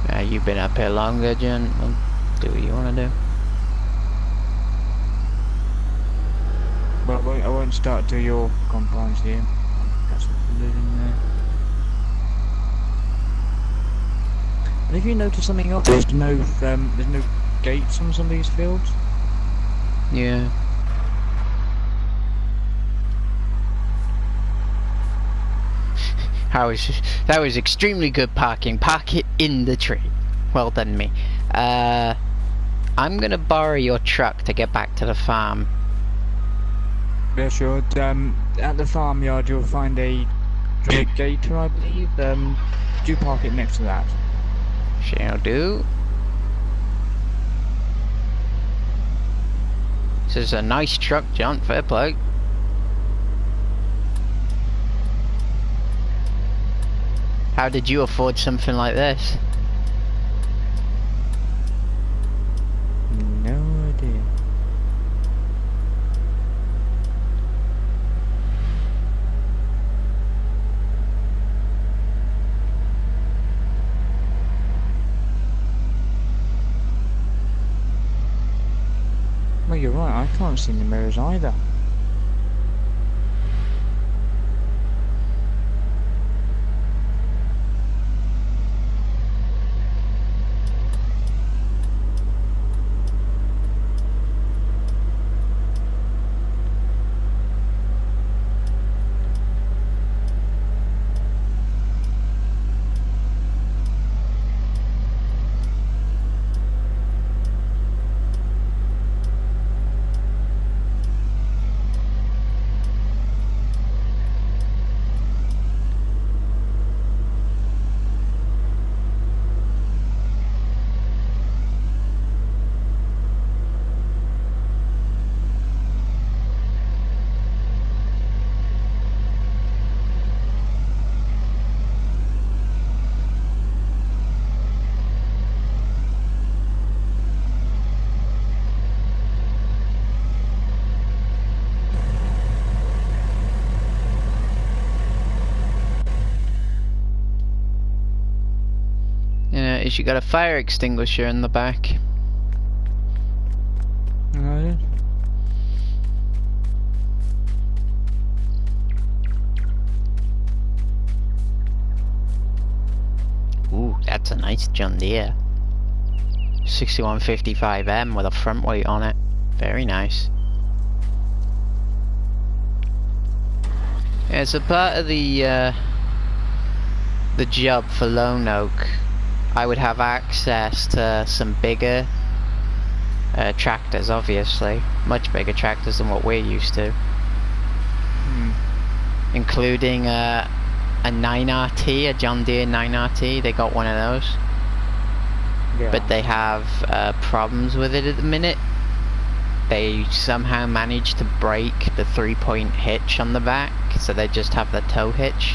Yeah, you've been up here longer, Jen. Well, do what you want to do.
Well, I won't start till your combine's here. That's what we're doing there. And if you notice something else, there's no gates on some of these fields.
Yeah. That was extremely good parking. Park it in the tree. Well done, me. I'm gonna borrow your truck to get back to the farm.
Yeah, sure. At the farmyard, you'll find a gator, I believe. Do park it next to that.
Shall do. This is a nice truck, John. Fair play. How did you afford something like this?
No idea. Well, you're right, I can't see in the mirrors either.
Is you got a fire extinguisher in the back.
No.
Ooh, that's a nice John Deere. 6155M with a front weight on it. Very nice. Yeah, so part of the job for Lone Oak, I would have access to some bigger tractors, obviously. Much bigger tractors than what we're used to. Including a 9RT, a John Deere 9RT. They got one of those.
Yeah.
But they have problems with it at the minute. They somehow managed to break the 3-point hitch on the back, so they just have the tow hitch.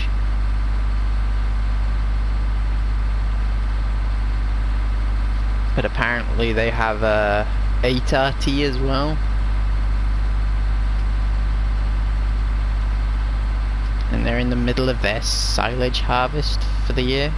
But apparently they have a 8RT as well. And they're in the middle of their silage harvest for the year.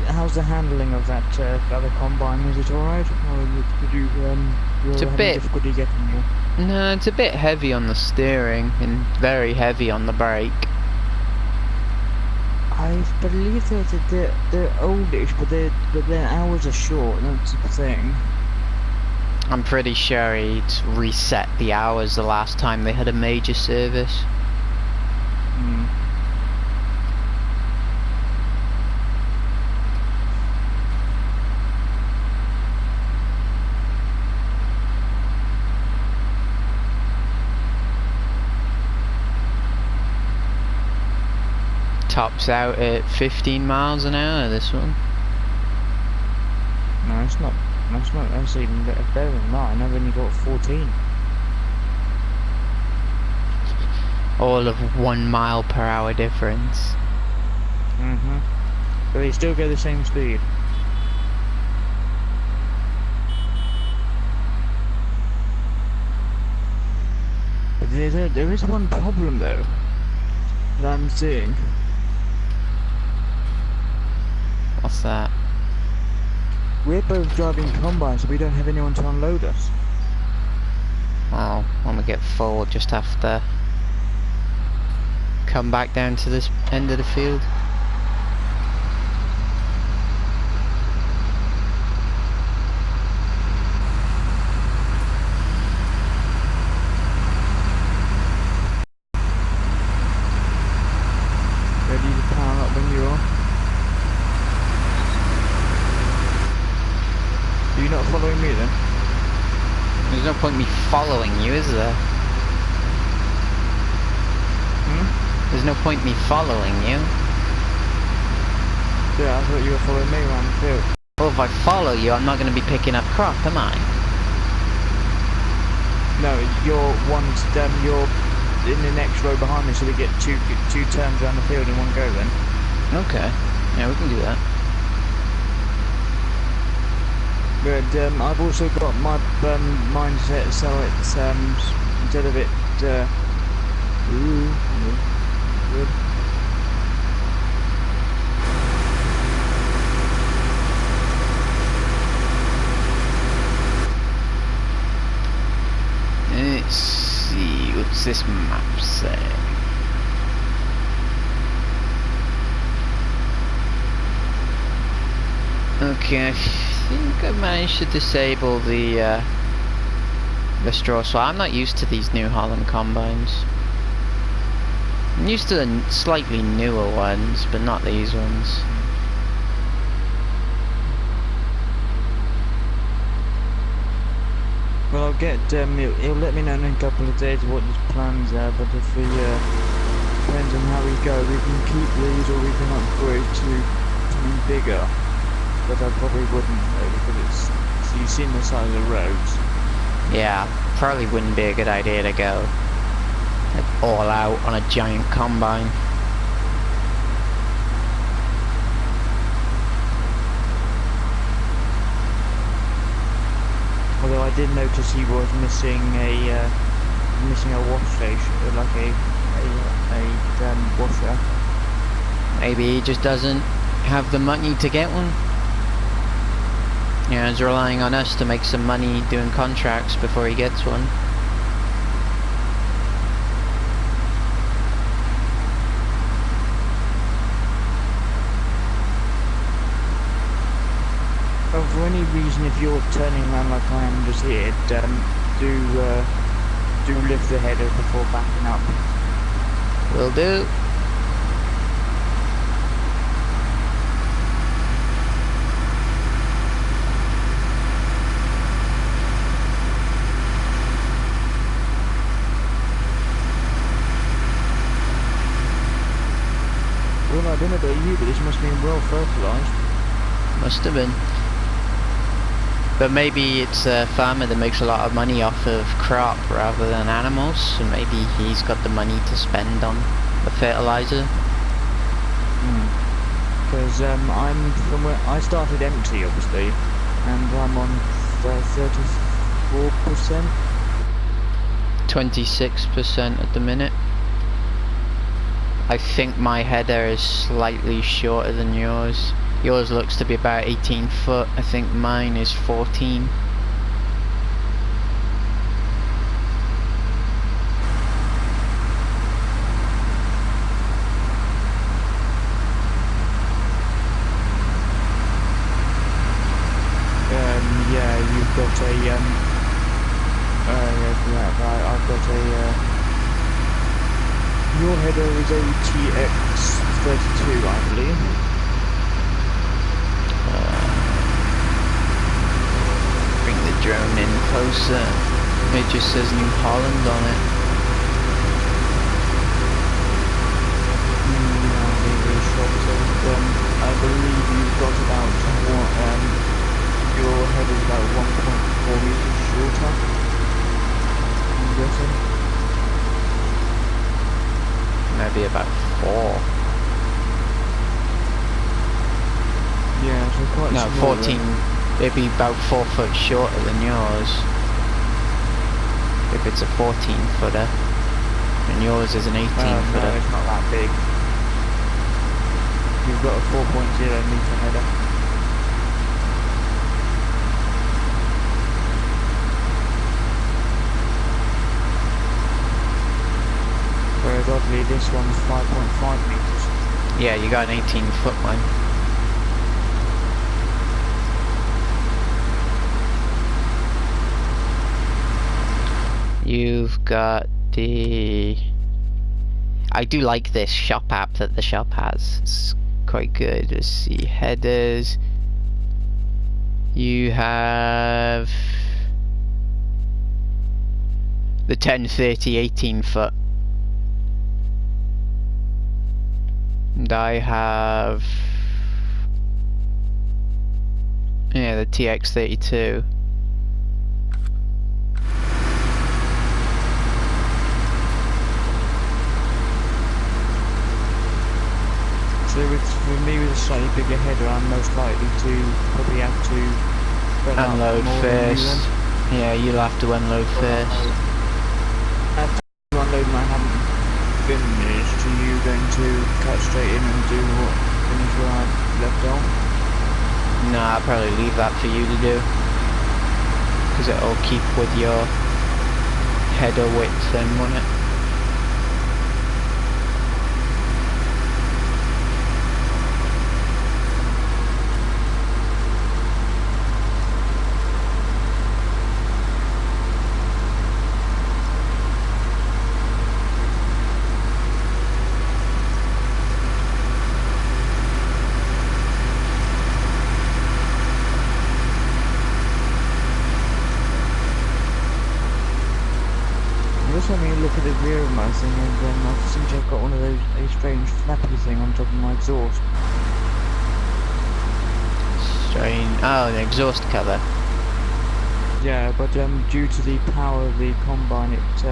How's the handling of that other combine? Is it alright, or did you
It's a
having
bit-
difficulty getting there?
No, it's a bit heavy on the steering and very heavy on the brake.
I believe they're oldish, but their hours are short. That's the thing.
I'm pretty sure he'd reset the hours the last time they had a major service.
Hmm.
Tops out at 15 miles an hour, this one.
No, it's not. That's even better than mine. I've only got 14.
All of 1 mile per hour difference.
But they still go the same speed. But there is one problem though that I'm seeing.
What's that?
We're both driving combines, so we don't have anyone to unload us.
Oh, when we get full, we'll just have to come back down to this end of the field.
Ready to power up when you are. Are you not following me then?
There's no point me following you, is there? There's no point me following you.
Yeah, I thought you were following me around the field.
Well, if I follow you, I'm not going to be picking up crop, am I?
No, you're in the next row behind me, so we get two turns around the field in one go then.
Okay. Yeah, we can do that.
But I've also got my mindset, so it's instead of it good.
Let's see, what's this map say? Okay, I think I managed to disable the straw swale. I'm not used to these New Holland combines. I'm used to the slightly newer ones, but not these ones.
Well, I'll get he'll let me know in a couple of days what his plans are. But if we depends on how we go, we can keep these or we can upgrade to something bigger. But I probably wouldn't because so you've seen the size of the roads.
Yeah, probably wouldn't be a good idea to go like all out on a giant combine.
Although I did notice he was missing a wash station, like a washer.
Maybe he just doesn't have the money to get one. Yeah, he's relying on us to make some money doing contracts before he gets one.
Well, for any reason, if you're turning around like I am just here, do lift the header before backing up.
Will do.
Well, I don't know about you, but this must have been well fertilised.
Must have been. But maybe it's a farmer that makes a lot of money off of crop rather than animals, so maybe he's got the money to spend on the fertilizer.
Because I'm from where I started empty, obviously, and I'm on 34%.
26% at the minute. I think my header is slightly shorter than yours. Yours looks to be about 18 foot. I think mine is 14.
Yeah, you've got a I've got a your header is ATX32, I believe.
Bring the drone in closer. It just says New Holland on it.
I believe you've got about your head is about 1.4 meters shorter. I'm guessing.
Maybe about 4.
Yeah, so quite
No,
small
14.
then.
It'd be about 4 foot shorter than yours. If it's a 14 footer. And yours is an 18 footer.
No, it's not that big. You've got a 4.0 meter header. Whereas oddly this one's 5.5 meters.
Yeah, you got an 18-foot one. You've got the... I do like this shop app that the shop has. It's quite good. Let's see, headers. You have the 1030 18-foot. And I have, yeah, the TX32.
So for me with a slightly bigger header, I'm most likely to probably have to
Unload first. Yeah, you'll have to unload first.
After you unload and I haven't finished, are you going to cut straight in and do what finish where I left off?
No, I'll probably leave that for you to do, because it'll keep with your header width then, won't it?
Just let me look at the rear of my thing, and I think I've got one of those a strange flappy thing on top of my exhaust.
Strange. Oh, the exhaust cover.
Yeah, but due to the power of the combine, it's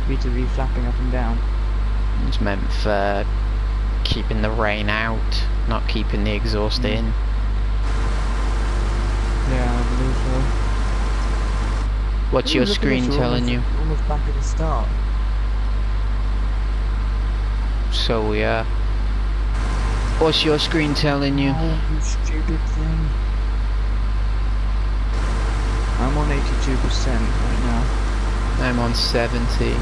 repeatedly flapping up and down.
It's meant for keeping the rain out, not keeping the exhaust in.
Yeah, I believe so.
What's your screen telling you?
Almost back at the start.
So we are. What's your screen telling you?
Oh, you stupid thing. I'm on 82% right now.
I'm on 70.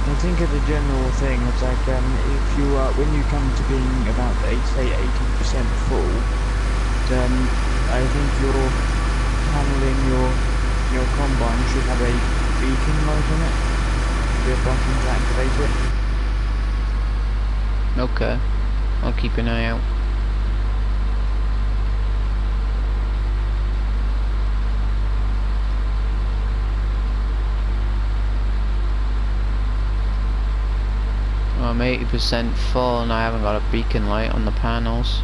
I think as a general thing, it's like if you when you come to being about say 80% full, then I think your panel in your combine should have a beacon light on it. Be a button to activate it.
Okay, I'll keep an eye out. I'm 80% full and I haven't got a beacon light on the panels.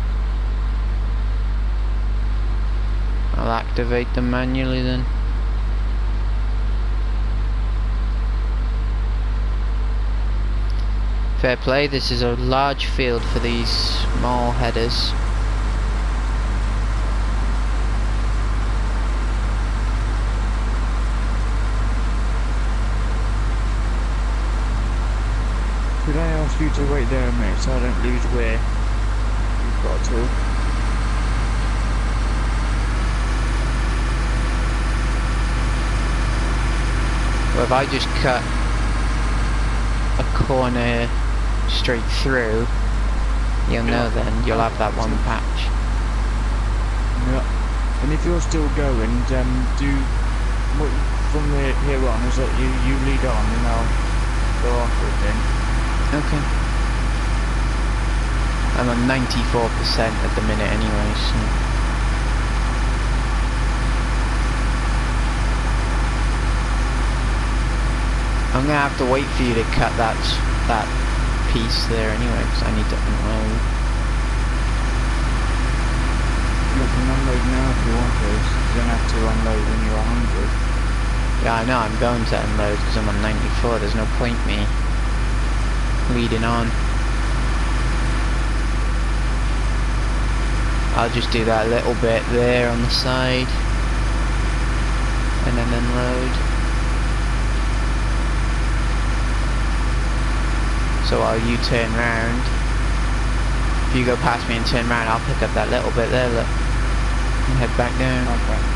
I'll activate them manually then. Fair play, this is a large field for these small headers.
Could I ask you to wait there a minute so I don't lose where you've got to?
Well, if I just cut a corner straight through, you'll know then, you'll have that one patch.
Yeah. And if you're still going, do from here on is that you lead on and I'll go after it then.
Okay. I'm on 94% at the minute anyway, so. I'm gonna have to wait for you to cut that piece there anyway, because I need to unload.
You can unload unload now if you want to. You don't have to unload when you're 100.
Yeah, I know, I'm going to unload because I'm on 94. There's no point me leading on. I'll just do that little bit there on the side and then unload. So while you turn round, if you go past me and turn round, I'll pick up that little bit there, look, and head back down.
Okay.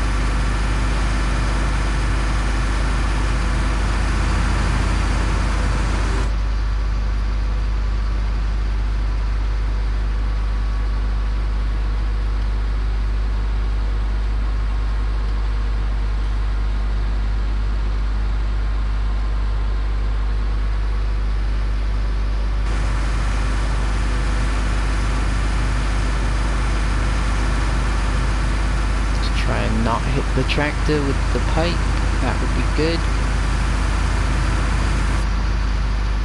Not hit the tractor with the pipe, that would be good.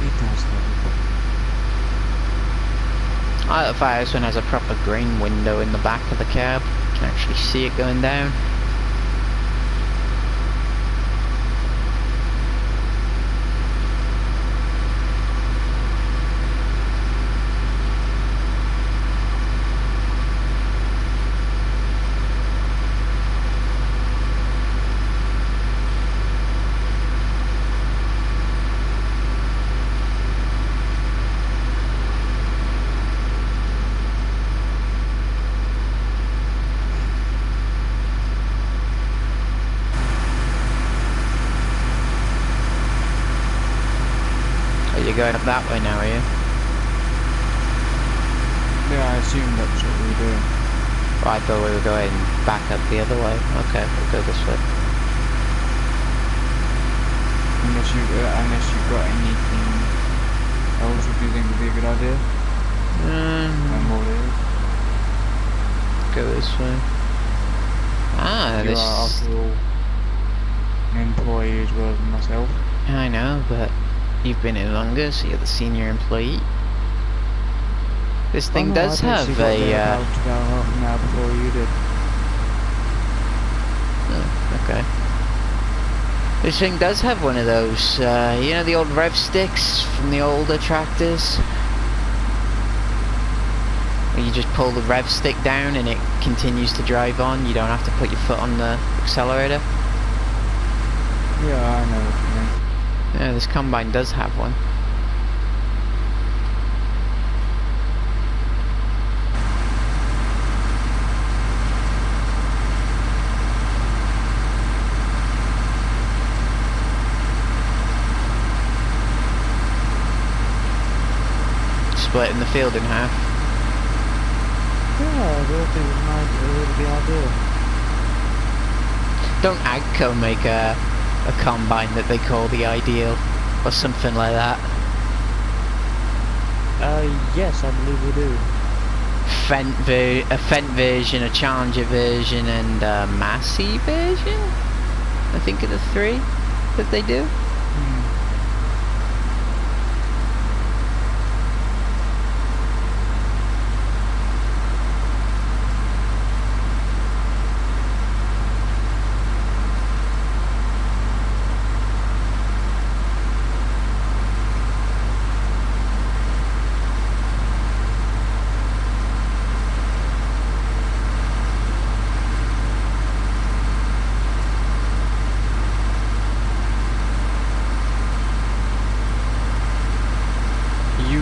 It does
I like the fact this one has a proper grain window in the back of the cab. You can actually see it going down. You're going up that way now, are you?
Yeah, I assume that's what we were doing.
Well, I thought we were going back up the other way. Okay, we'll go this way.
Unless you've got anything else that you think would be a good idea. And what it is.
Go this way. Ah,
You
this.
are after all an employee as well as myself.
I know, but you've been here longer, so you're the senior employee. This thing does have
got there
a.
about half an hour before you did.
Oh, okay. This thing does have one of those, you know, the old rev sticks from the older tractors? Where you just pull the rev stick down and it continues to drive on. You don't have to put your foot on the accelerator.
Yeah, I know what you mean.
Yeah, this combine does have one. Splitting the field in half.
Yeah, I thought it would be ideal.
Don't AGCO make a combine that they call the Ideal or something like that?
Yes, I believe we do.
A Fendt version, a Challenger version, and a Massey version? I think are the three that they do.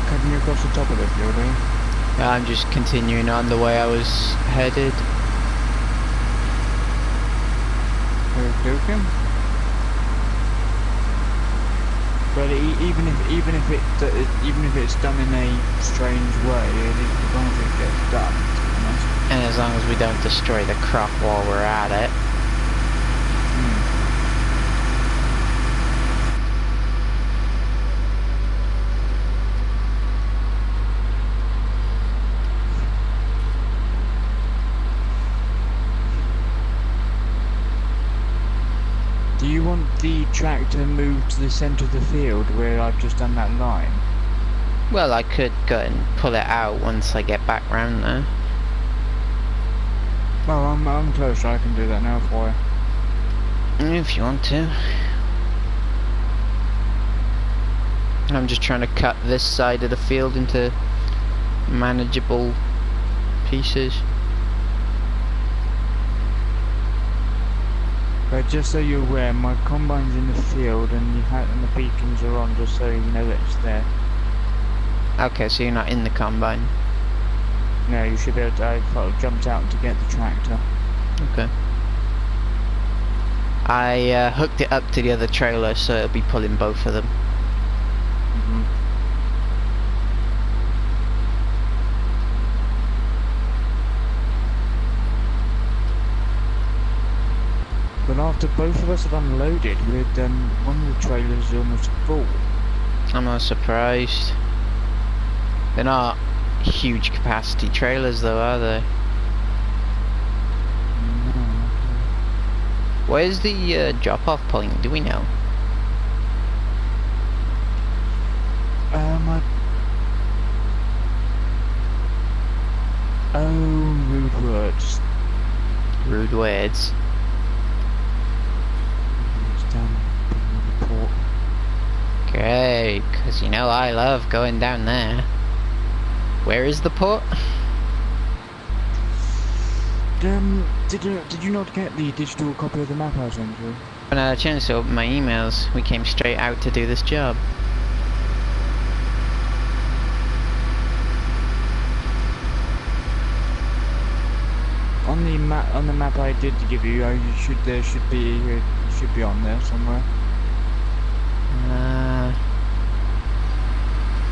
Cutting across the top of the field, are you?
I'm just continuing on the way I was headed.
Joking. But even if it's done in a strange way, as long as it gets done, to be honest.
And as long as we don't destroy the crop while we're at it.
Do you want the tractor moved to the centre of the field where I've just done that line?
Well, I could go and pull it out once I get back round there.
Well, I'm close, so I can do that now for you.
If you want to. I'm just trying to cut this side of the field into manageable pieces.
But just so you're aware, my combine's in the field and the beacons are on, just so you know that it's there.
Okay, so you're not in the combine.
No, you should be able to. I jumped out to get the tractor.
Okay. I hooked it up to the other trailer, so it'll be pulling both of them.
Mm-hmm. But after both of us have unloaded, one of the trailers is almost full.
I'm not surprised. They're not huge capacity trailers though, are they?
No.
Where's the drop-off point? Do we know?
Rude words.
Rude words.
It's down in the port.
Great, because you know I love going down there. Where is the port?
Did you not get the digital copy of the map I sent you?
When I had a chance to open my emails, we came straight out to do this job.
On the map I did give you, there should be on there somewhere.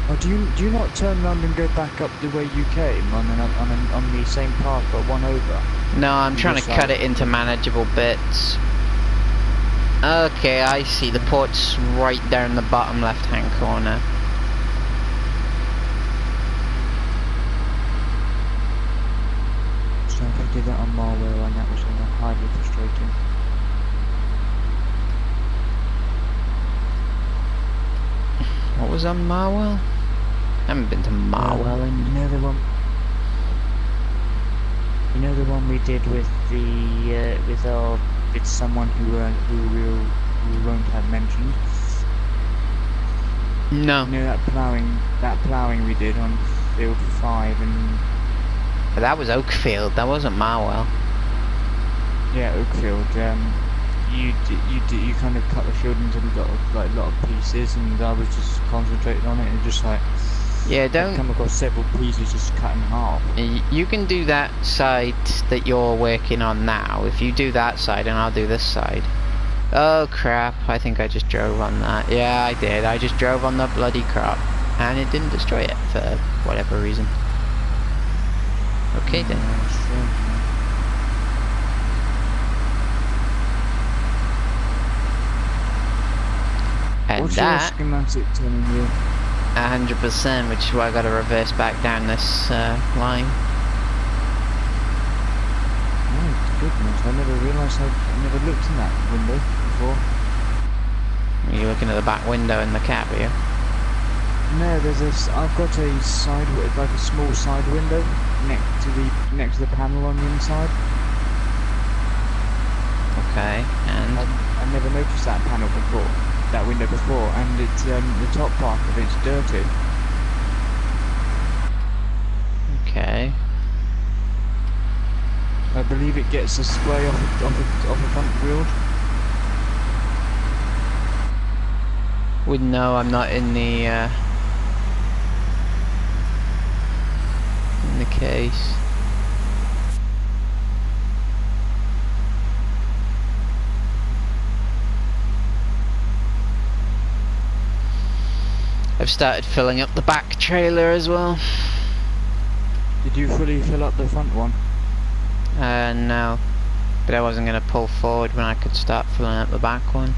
Oh, do you not turn around and go back up the way you came on the same path but one over?
No, I'm trying to cut it into manageable bits. Okay, I see. The port's right down the bottom left-hand corner.
So if I did that on Marwell, and that was highly frustrating.
What was on Marwell? I haven't been to Marwell in...
You know the one we did with with someone who we won't have mentioned.
No.
You know that ploughing we did on field 5 and.
But that was Oakfield. That wasn't Marwell.
Yeah, Oakfield. You kind of cut the field into a lot of pieces, and I was just concentrating on it, and just like.
Yeah, don't...
I've come across several pieces just cut in half.
You can do that side that you're working on now. If you do that side and I'll do this side. Oh crap, I think I just drove on that. Yeah, I did. I just drove on the bloody crop. And it didn't destroy it for whatever reason. Okay then. And
what's
that...
your schematic telling you?
100%, which is why I got to reverse back down this line.
Oh goodness! I never realised. I never looked in that window before.
Are you looking at the back window in the cab here?
No, I've got a side, like a small side window next to the panel on the inside.
Okay, and
I never noticed that panel before. That window before, and it's the top part of it's dirty.
okay.
I believe it gets a spray off the front wheel.
Wouldn't know. I'm not in the case. I've started filling up the back trailer as well.
Did you fully fill up the front one?
No, but I wasn't going to pull forward when I could start filling up the back one.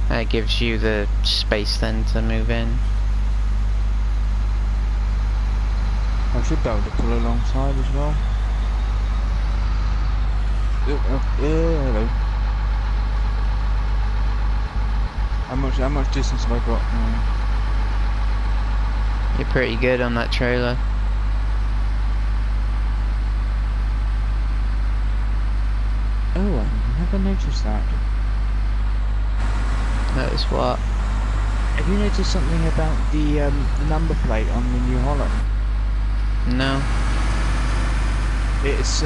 That gives you the space then to move in.
I should be able to pull alongside as well. Hello. How much distance have I got now?
You're pretty good on that trailer.
never noticed that.
Notice what?
Have you noticed something about the number plate on the New Holland?
No.
It's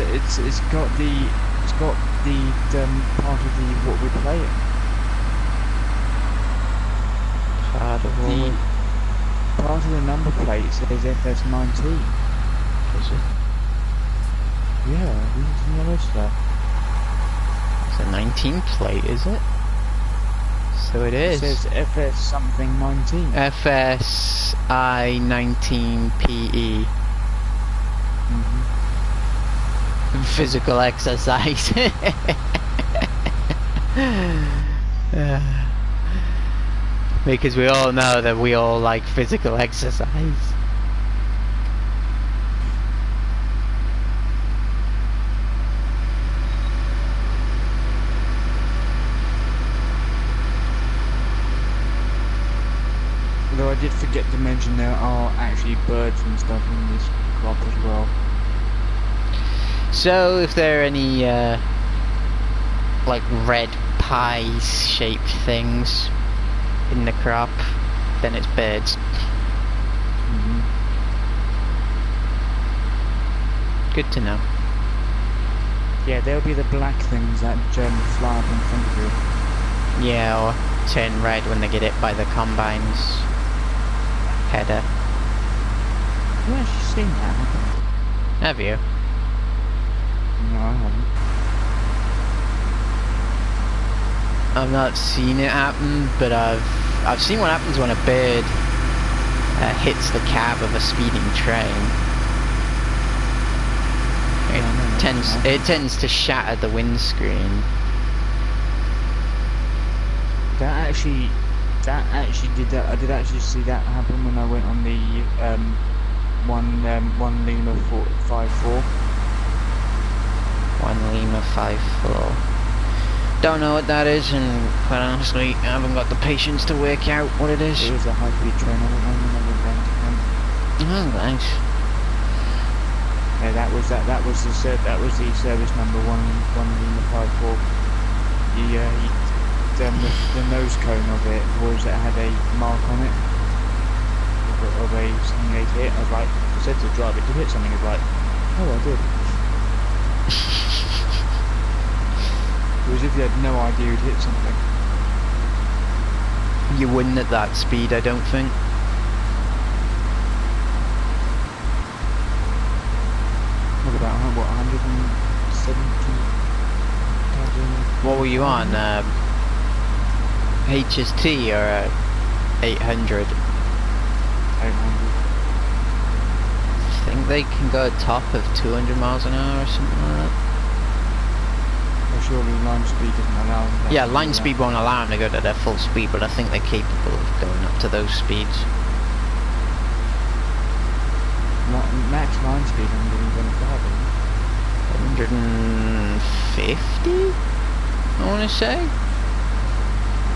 got the part of the what we're playing. Part of the number plate says FS19.
Is it?
Yeah, we didn't notice that.
It's a 19 plate, is it? So it is.
It says FS something 19.
FSI 19PE. Physical exercise. Because we all know that we all like physical exercise.
Although I did forget to mention there are actually birds and stuff in this crop as well.
So if there are any like red pie shaped things in the crop, then it's birds. Good to know.
Yeah, there'll be the black things that fly up in front of you.
Yeah, or turn red when they get hit by the combine's header.
I've actually seen that happen.
Have you?
No, I haven't.
I've not seen it happen, but I've seen what happens when a bird hits the cab of a speeding train. It tends to shatter the windscreen.
That actually did that. I did actually see that happen when I went on the one Lima 54.
1 Lima 54. Don't know what that is, and quite honestly, I haven't got the patience to work out what it is.
It was a high-speed train. I went
Oh, nice.
Yeah, that was the service number 1 Lima 54. The nose cone of it was it had a mark on it of a something they'd hit. I was like, I said to the driver, "Did you hit something?" He was like, "Oh, I did." It was as if you had no idea you'd hit something.
You wouldn't at that speed, I don't think.
What about 170?
What were you on? HST or 800?
800.
I think they can go top of 200 miles an hour or something like that.
Well, surely line speed doesn't allow them.
Yeah, line speed won't allow them to go to their full speed, but I think they're capable of going up to those speeds.
Max line speed 125.
150? I want to say.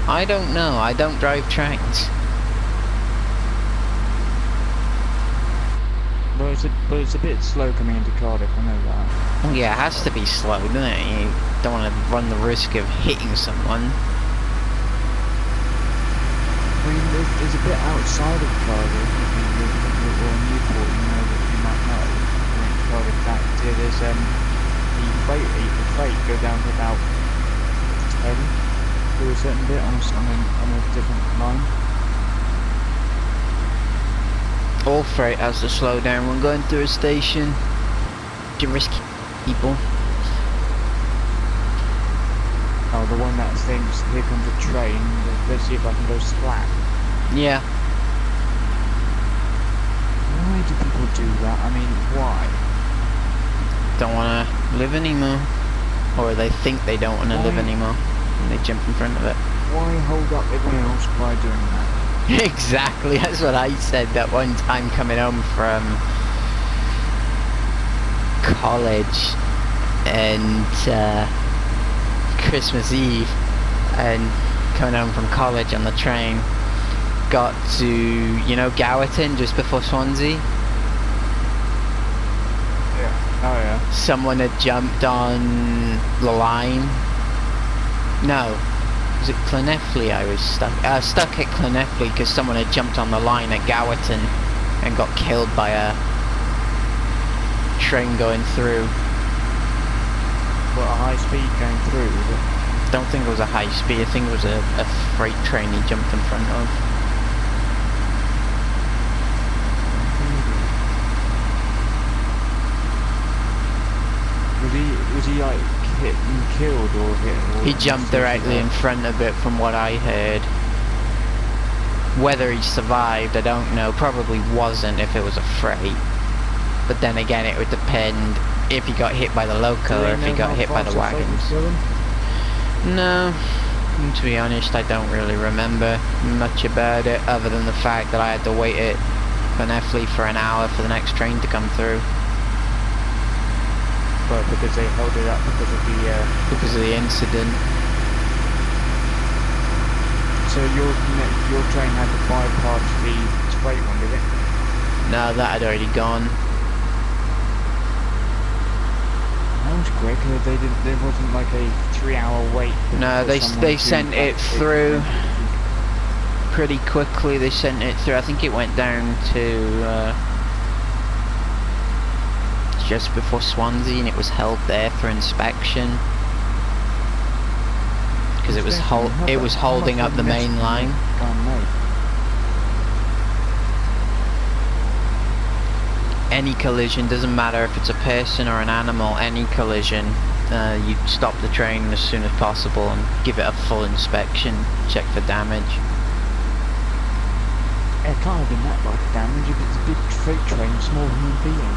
I don't know. I don't drive trains.
Well, it's a bit slow coming into Cardiff. I know that.
Well, yeah, it has to be slow, doesn't it? You don't want to run the risk of hitting someone.
I mean, there's a bit outside of Cardiff, or Newport, you know, that you might know. Cardiff, that there's the freight go down to about 10 to a certain bit on a different line.
All freight has to slow down when going through a station to risk people.
Oh, the one that thinks, here comes a train, let's see if I can go slack.
Yeah.
Why do people do that? I mean, why?
Don't want to live anymore. Or they think they don't want to live anymore. And they jump in front of it.
Why hold up everyone else by doing that?
Exactly, that's what I said that one time coming home from college and Christmas Eve, and coming home from college on the train, got to, you know, Gowerton just before Swansea.
Yeah. Oh yeah.
Someone had jumped on the line No. Was it Llanelli I was stuck? Stuck at Llanelli because someone had jumped on the line at Gowerton and got killed by a train going through.
What, a high speed going through, was it?
Don't think it was a high speed, I think it was a freight train he jumped in front of.
Was he like hit and killed or hit? Or
He jumped directly in front of it from what I heard. Whether he survived, I don't know. Probably wasn't if it was a freight. But then again, it would depend if he got hit by the loco or if he got hit by the wagons. No, to be honest, I don't really remember much about it other than the fact that I had to wait at Llanelli for an hour for the next train to come through.
Well, because they held it up because of the
incident.
So your train had to bypass the freight one, did it?
No, that had already gone.
That was quick. There wasn't like a 3-hour wait.
No, they sent it through pretty quickly. They sent it through. I think it went down to just before Swansea, and it was held there for inspection because it was holding up the main line. Any collision, doesn't matter if it's a person or an animal, any collision, you stop the train as soon as possible and give it a full inspection, check for damage.
It can't have been that much damage if it's a big freight train, small human being.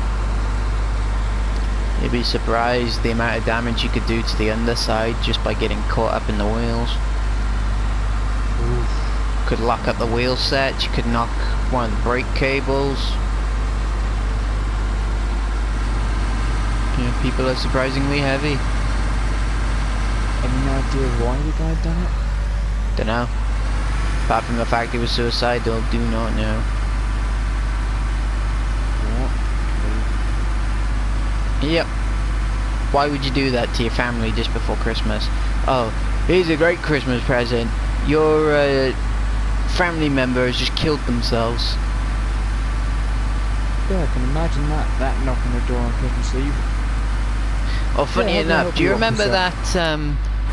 You'd be surprised the amount of damage you could do to the underside just by getting caught up in the wheels.
Oof.
Could lock up the wheel set, you could knock one of the brake cables. Yeah, people are surprisingly heavy.
Any idea why the guy done it?
Dunno. Apart from the fact he was suicidal, do not know. Yep. Why would you do that to your family just before Christmas? Oh, here's a great Christmas present. Your family member has just killed themselves.
Yeah, I can imagine that knock on the door on Christmas Eve.
Oh, funny enough, do you remember that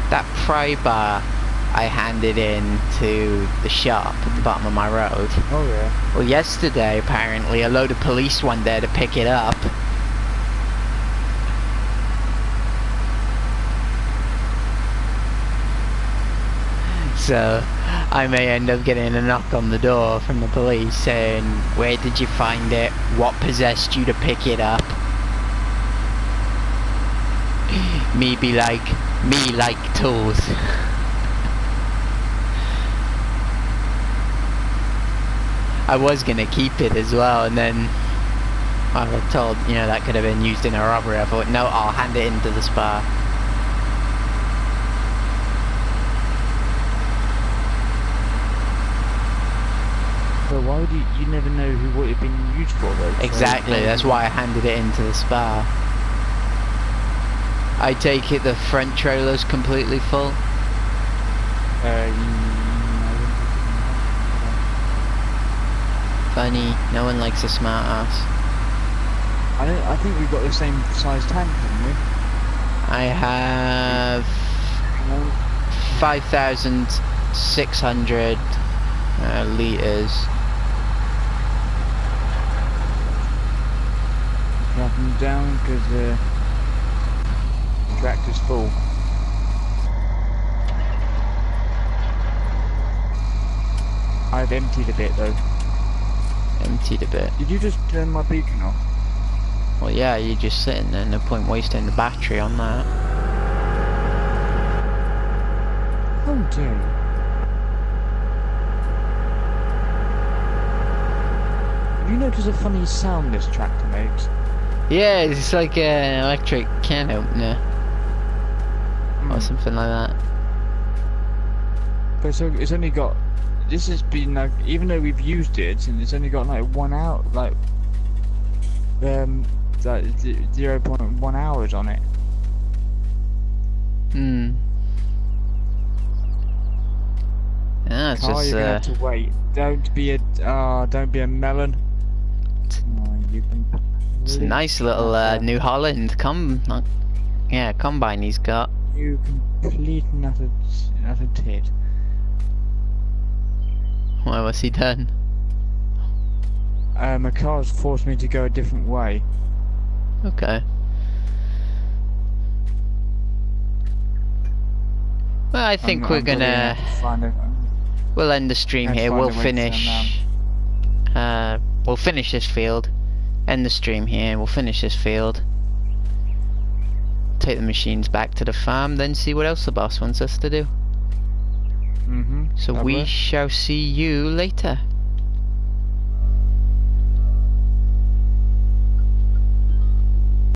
that pry bar I handed in to the shop at the bottom of my road?
Oh yeah.
Well, yesterday apparently a load of police went there to pick it up. So I may end up getting a knock on the door from the police saying, where did you find it? What possessed you to pick it up? Me like tools. I was gonna keep it as well, and then I was told, you know, that could have been used in a robbery. I thought, no, I'll hand it into the spa.
But why would you never know what it'd been used for though?
Exactly, that's why I handed it into the spa. I take it the front trailer's completely full? Funny, no one likes a smart ass.
I think we've got the same size tank, haven't we?
I have 5,600 litres.
Dropping down because the tractor's full. I've emptied a bit though.
Emptied a bit.
Did you just turn my beacon off?
Well, yeah, you're just sitting there, no point wasting the battery on that.
Oh dear. Have you noticed a funny sound this tractor makes?
Yeah, it's like an electric can opener. Or something like that.
But so it's only got... This has been like... Even though we've used it, and it's only got like 1 hour... Like 0.1 hours on it.
Ah, it's
Car,
just
you're gonna have to wait. Don't be a melon. Oh, you
it's a nice little New Holland combine he's got.
You complete nutter tit.
Why, what's he done?
My car's forced me to go a different way.
Okay. Well, I think we're gonna we'll end the stream here. We'll finish. We'll finish this field. End the stream here. We'll finish this field. Take the machines back to the farm, then see what else the boss wants us to do. So we shall see you later.